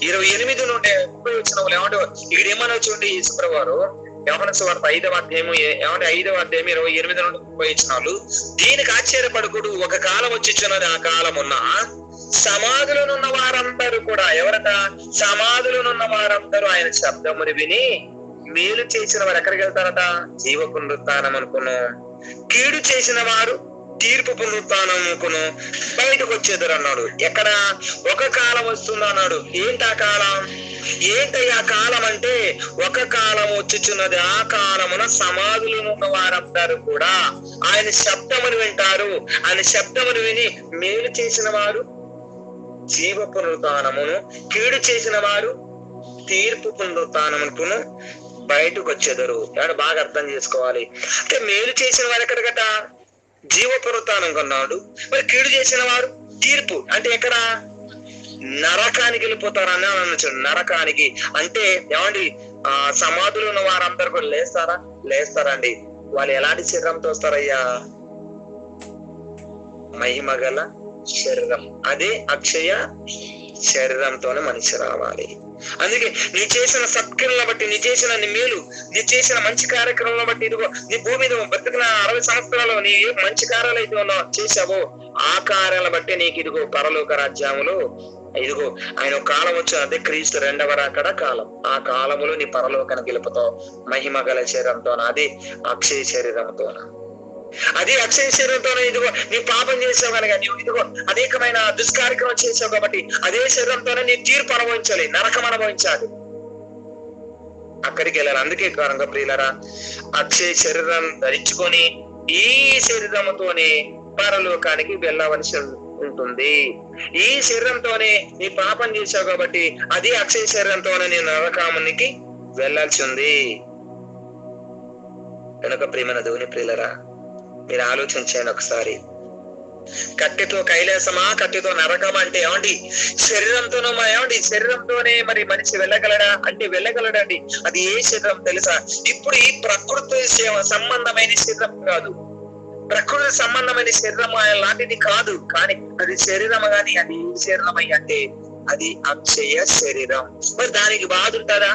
A: 28 నుండి 30 వచనములు ఏమంటే ఇక్కడ ఏమన్నా చూడండి, యేసుప్రభువారు యోహాను సువార్త 5వ అధ్యాయము 28 నుండి 30 వచనాలు, దీనికి ఆశ్చర్యపడకుడు, ఒక కాలం వచ్చిచున్నది, ఆ కాలమున్న సమాధులనున్న వారందరూ కూడా ఎవరట, సమాధులనున్న వారందరూ ఆయన శబ్దముని విని మేలు చేసిన వారు ఎక్కడికి వెళ్తారట, జీవ పునరుత్థానం అనుకును, కీడు చేసిన వారు తీర్పు పునరుత్థానముకును బయటకు వచ్చేద్దరు అన్నాడు. ఎక్కడ, ఒక కాలం వస్తుంది అన్నాడు. ఏంటి ఆ కాలం, ఏంటయ్యా కాలం అంటే, ఒక కాలం వచ్చుచున్నది, ఆ కాలమున సమాధులు ఉన్న వారందరూ కూడా ఆయన శబ్దమును వింటారు. ఆయన శబ్దమును విని మేలు చేసిన వారు జీవ పునరుత్థానమును, కీడు చేసిన వారు తీర్పు పునరుత్థానముకును బయటకు వచ్చేదరు. ఏమంటే బాగా అర్థం చేసుకోవాలి. అంటే మేలు చేసిన వారు ఎక్కడికట, జీవ పునరుత్థానం కొన్నాడు. మరి కీడు చేసిన వారు తీర్పు అంటే ఎక్కడ, నరకానికి వెళ్ళిపోతారని అనొచ్చు. నరకానికి అంటే ఏమండి సమాధులు ఉన్న వారందరూ కూడా లేస్తారండి. వాళ్ళు ఎలాంటి శరీరంతో వస్తారయ్యా, మహిమ గల శరీరం, అదే అక్షయ శరీరంతోనే మనిషి రావాలి. అందుకే నీ చేసిన సత్క్రియలను బట్టి, నీ చేసిన నీ మేలు, నీ చేసిన మంచి కార్యక్రమాలను బట్టి, ఇదిగో నీ భూమి మీద బతికిన 60 సంవత్సరాలు నీ ఏ మంచి కార్యాలు అయితే చేసావో ఆ కార్యాలను బట్టి నీకు ఇదిగో పరలోక రాజ్యములు, ఇదిగో ఆయన కాలం వచ్చి, అదే క్రీస్తు 2వ రాకడ కాలం. ఆ కాలములో నీ పరలోకానికి గెలుపుతావు మహిమ గల శరీరంతోన, అది అక్షయ శరీరంతోన. అదే అక్షయ శరీరంతోనే ఇదిగో నీ పాపం చేసావు కనుక నీవు ఇదిగో అనేకమైన దుష్కార్యక్రమం చేసావు కాబట్టి అదే శరీరంతోనే నీ తీర్పు అనుభవించాలి, నరకం అనుభవించాలి, అక్కడికి వెళ్ళాలి. అందుకే కారణంగా ప్రియులరా, అక్షయ శరీరం ధరించుకొని ఈ శరీరంతోనే పరలోకానికి వెళ్ళవలసి ఉంటుంది. ఈ శరీరంతోనే నీ పాపం చేసావు కాబట్టి అదే అక్షయ శరీరంతోనే నీ నరకామునికి వెళ్ళాల్సి ఉంది. కనుక ప్రియమైన దేవుని ప్రియులరా, మీరు ఆలోచించండి ఒకసారి. కట్టెతో కైలాసమా, కట్టెతో నరకమా అంటే ఏమండి? శరీరంతోనూ ఏమండి? శరీరంతోనే మరి మనిషి వెళ్ళగలడా అంటే వెళ్ళగలడండి. అది ఏ శరీరం తెలుసా? ఇప్పుడు ఈ ప్రకృతి సంబంధమైన శరీరం కాదు, ప్రకృతి సంబంధమైన శరీరం లాంటిది కాదు, కానీ అది శరీరం. కానీ అది ఏ శరీరం అంటే అది అక్షయ శరీరం. మరి దానికి బాధ ఉంటుందా?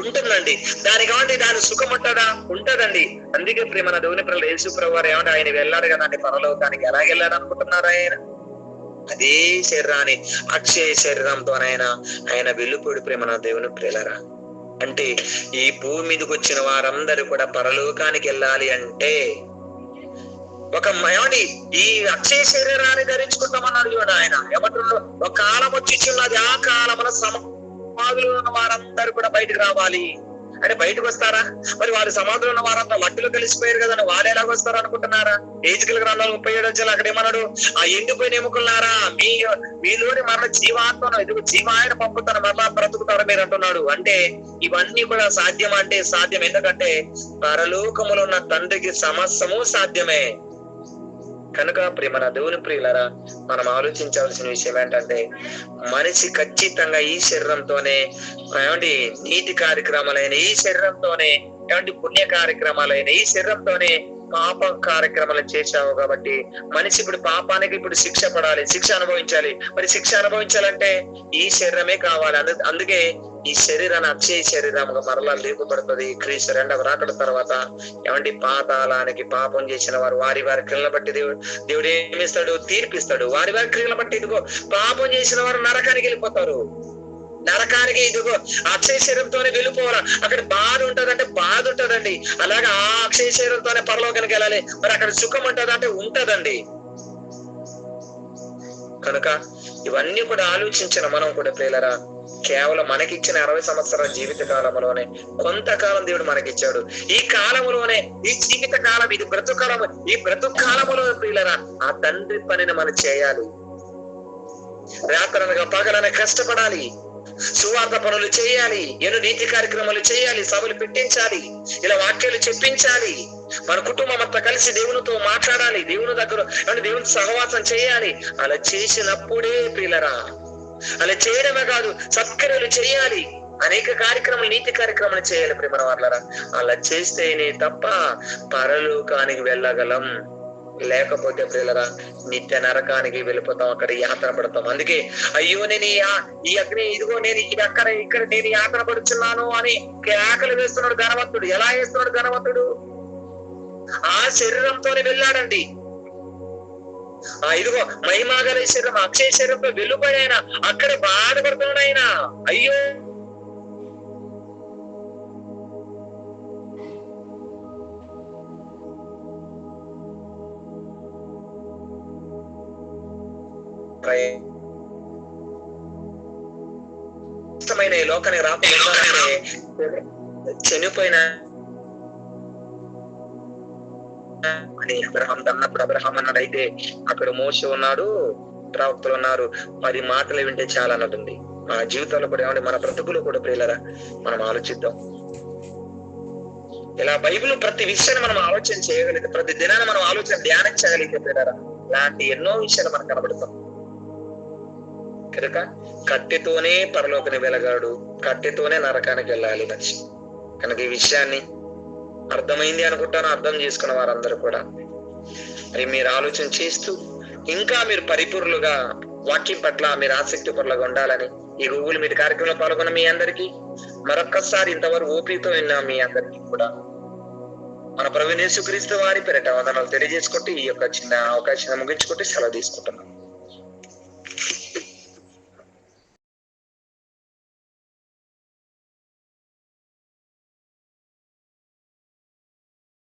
A: ఉంటుందండి. దానికి ఏమంటే దాని సుఖం ఉంటుందా? ఉంటదండి. అందుకే ప్రేమ దేవుని పిల్లలు యేసు ప్రభువు వారు ఏమంటే ఆయన వెళ్ళాడు కదా అంటే పరలోకానికి. ఎలా వెళ్ళాడు అనుకుంటున్నారు? అదే శరీరాన్ని అక్షయ శరీరంతోనైనా ఆయన వెళ్ళిపోడు. ప్రేమ దేవుని ప్రియులరా, అంటే ఈ భూమి మీదకి వచ్చిన వారందరూ కూడా పరలోకానికి వెళ్ళాలి అంటే ఒక ఏమండి ఈ అక్షయ శరీరాన్ని ధరించుకుంటామన్నాడు చూడండి. ఆయన ఏమంటున్నాడు? ఒక కాలం వచ్చిన్నది, ఆ కాలమున సమాధులు ఉన్న వారందరూ కూడా బయటకు రావాలి అంటే బయటకు వస్తారా? మరి వారు సమాధులు ఉన్న వారంతా మట్టిలో కలిసిపోయారు కదండి, వాళ్ళు ఎలాగ వస్తారు అనుకుంటున్నారా? ఏజికల్ గ్రంథాలు 37 వచ్చేలా అక్కడ ఏమన్నాడు? ఆ ఎండిపోయిన ఎముకలారా, మీలోని మరణ జీవాత్మను ఎదుగు జీవాయన పంపుతారు, మరలా బ్రతుకుతారు మీరు అంటున్నాడు. అంటే ఇవన్నీ కూడా సాధ్యం అంటే సాధ్యం. ఎందుకంటే పరలోకములో ఉన్న తండ్రికి సమస్తము సాధ్యమే. కనుక ప్రియమైన దేవుని ప్రియులరా, మనం ఆలోచించవలసిన విషయం ఏంటంటే మనిషి ఖచ్చితంగా ఈ శరీరంతోనే ఏమండి నీతి కార్యక్రమాలైన, ఈ శరీరంతోనే ఏమంటే పుణ్య కార్యక్రమాలైన, ఈ శరీరంతోనే పాప కార్యక్రమాలు చేశావు కాబట్టి మనిషి ఇప్పుడు పాపానికి ఇప్పుడు శిక్ష పడాలి, శిక్ష అనుభవించాలి. మరి శిక్ష అనుభవించాలంటే ఈ శరీరమే కావాలి. అందుకే ఈ శరీరాన్ని అక్షయ శరీరంగా మరలా లేపబడుతుంది క్రీస్తు 2వ రాకడ తర్వాత. ఏమంటే పాతాళానికి పాపం చేసిన వారు వారి వారి క్రియలను బట్టి దేవుడు ఏమిస్తాడు? తీర్పిస్తాడు. వారి వారి క్రియలను బట్టి ఇదిగో పాపం చేసిన వారు నరకానికి వెళ్ళిపోతారు. నరకానికి ఇదిగో అక్షయ శరీరంతోనే వెళ్ళిపోవాలా. అక్కడ బాధ ఉంటదంటే బాధ ఉంటదండి. అలాగే ఆ అక్షయ శరీరంతోనే పరలోకానికి వెళ్ళాలి. మరి అక్కడ సుఖం ఉంటదంటే ఉంటదండి. కనుక ఇవన్నీ కూడా ఆలోచించిన మనం కూడా ప్రియులరా, కేవలం మనకిచ్చిన 60 సంవత్సరాల జీవిత కాలంలోనే కొంతకాలం దేవుడు మనకిచ్చాడు. ఈ కాలంలోనే, ఈ జీవిత కాలం, ఇది బ్రతుకాలం, ఈ బ్రతుకాలంలో ప్రియులరా ఆ తండ్రి పనిని మనం చేయాలి. రాత్రనగా పగలనగా కష్టపడాలి, సువార్త పనులు చేయాలి, ఎన్నో నీతి కార్యక్రమాలు చేయాలి, సభలు పెట్టించాలి, ఇలా వాక్యాలు చెప్పించాలి, మన కుటుంబం అంతా కలిసి దేవునితో మాట్లాడాలి, దేవుని దగ్గర అంటే దేవుని సహవాసం చేయాలి. అలా చేసినప్పుడే ప్రియులరా, అలా చేయడమే కాదు సత్క్రియలు చేయాలి, అనేక కార్యక్రమాలు నీతి కార్యక్రమాలు చేయాలి ప్రేమ వాళ్ళరా. అలా చేస్తేనే తప్ప పరలోకానికి వెళ్ళగలం. లేకపోతే ప్రియులరా నిత్య నరకానికి వెళ్ళిపోతాం, అక్కడ యాత్ర పడతాం. అందుకే అయ్యో నేను ఈ అగ్ని ఇదిగో నేను ఇక్కడ నేను యాత్ర పడుచున్నాను అని కేకలు వేస్తున్నాడు ధనవంతుడు. ఎలా వేస్తున్నాడు ధనవంతుడు? ఆ శరీరంతోనే వెళ్ళాడండి. ఇదిగో మహిమాగల శరీరం అక్షయ శరీరంతో వెళ్ళిపోయి ఆయన అక్కడే బాధపడుతున్నాడు. ఆయన అయ్యో ఇష్టమైన ఈ లోకానికి రాకపోతే చనిపోయిన అని అబ్రహాం అన్నప్పుడు అబ్రహాం అన్నాడు. అయితే అక్కడ మోషే ఉన్నాడు, ప్రవక్తలు ఉన్నారు, 10 మాటలు వింటే చాలా అన్నట్టుంది. మన జీవితంలో కూడా ఏమంటే మన బ్రతుకులు కూడా ప్రియులరా మనం ఆలోచిద్దాం. ఇలా బైబిల్ ప్రతి విషయాన్ని మనం ఆలోచన చేయగలిగితే, ప్రతి దినాన్ని మనం ఆలోచన ధ్యానం చేయగలిగితే ప్రియులరా ఇలాంటి ఎన్నో విషయాలు మనకు కనబడతాం. కనుక కట్టెతోనే పరలోకని వెలగాడు, కట్టెతోనే నరకానికి వెళ్ళాలి మనిషి. కనుక ఈ విషయాన్ని అర్థమైంది అనుకుంటాను. అర్థం చేసుకున్న వారందరూ కూడా మరి మీరు ఆలోచన చేస్తూ ఇంకా మీరు పరిపూర్ణులుగా వాక్యం పట్ల మీరు ఆసక్తి పరులుగా ఉండాలని ఈ గూగుల్ మీట్ కార్యక్రమంలో పాల్గొన్న మీ అందరికీ మరొక్కసారి ఇంతవరకు ఓపికతో విన్న మీ అందరికీ కూడా మన ప్రభువైన యేసుక్రీస్తు వారి పేరిట వందనాలు తెలియజేసుకుంటూ ఈ యొక్క చిన్న అవకాశాన్ని ముగించుకుంటూ సెలవు తీసుకుంటున్నాం.